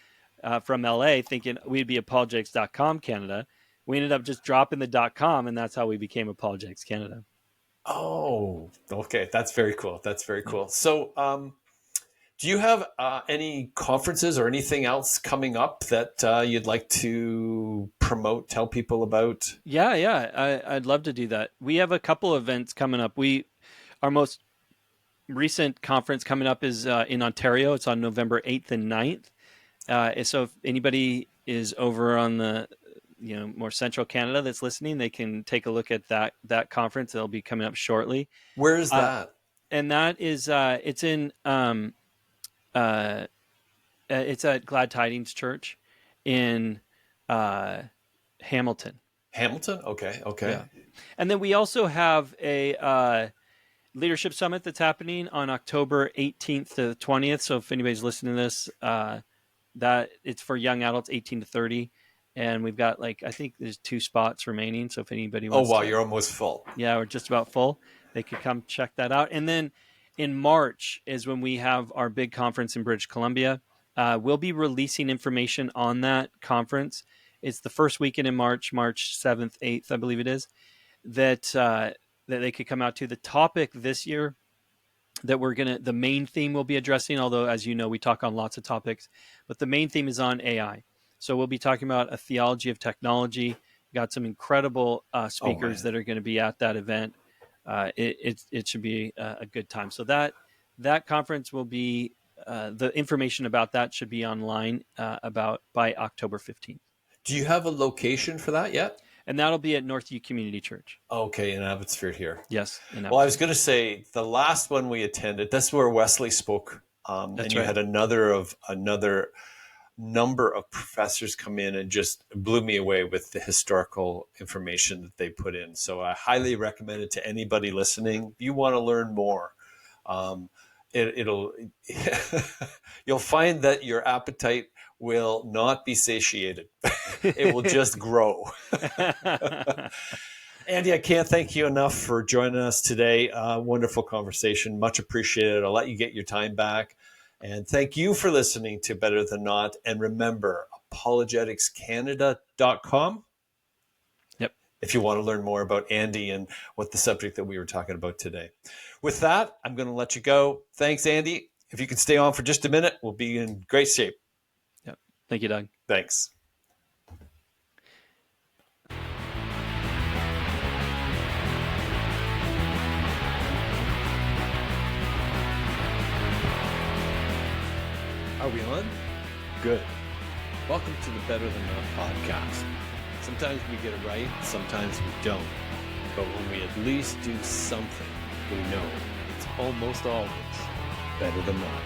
from LA thinking we'd be apologetics.com Canada. We ended up just dropping the .com, and that's how we became Apologetics Canada. Oh, okay. That's very cool. That's very cool. So, do you have any conferences or anything else coming up that you'd like to promote, tell people about? Yeah. I'd love to do that. We have a couple events coming up. Our most recent conference coming up is in Ontario. It's on November 8th and 9th. So if anybody is over on the more central Canada that's listening, they can take a look at that conference. It'll be coming up shortly. Where is that? And that is it's in it's at Glad Tidings Church in Hamilton. Hamilton? Okay. Yeah. And then we also have a leadership summit that's happening on October 18th to the 20th. So if anybody's listening to this, that it's for young adults 18 to 30. And we've got I think there's 2 spots remaining. So if anybody wants you're almost full. Yeah, we're just about full. They could come check that out. And then in March is when we have our big conference in British Columbia. We'll be releasing information on that conference. It's the first weekend in March 7th, 8th, I believe it is, that they could come out to. The topic this year that the main theme we'll be addressing, although as you know, we talk on lots of topics, but the main theme is on AI. So we'll be talking about a theology of technology. We've got some incredible speakers that are going to be at that event. It should be a good time. So that conference will be, the information about that should be online by October 15th. Do you have a location for that yet? And that'll be at Northview Community Church. Okay, in Abbotsford here. Yes. Well, I was going to say the last one we attended, that's where Wesley spoke. And you had another number of professors come in and just blew me away with the historical information that they put in. So I highly recommend it to anybody listening. If you want to learn more, you'll find that your appetite will not be satiated. It will just grow. Andy, I can't thank you enough for joining us today. Wonderful conversation. Much appreciated. I'll let you get your time back. And thank you for listening to Better Than Not. And remember, apologeticscanada.com. Yep. If you want to learn more about Andy and what the subject that we were talking about today. With that, I'm going to let you go. Thanks, Andy. If you can stay on for just a minute, we'll be in great shape. Yep. Thank you, Doug. Thanks. Are we on? Good. Welcome to the Better Than Not podcast. Sometimes we get it right, sometimes we don't. But when we at least do something, we know it's almost always better than not.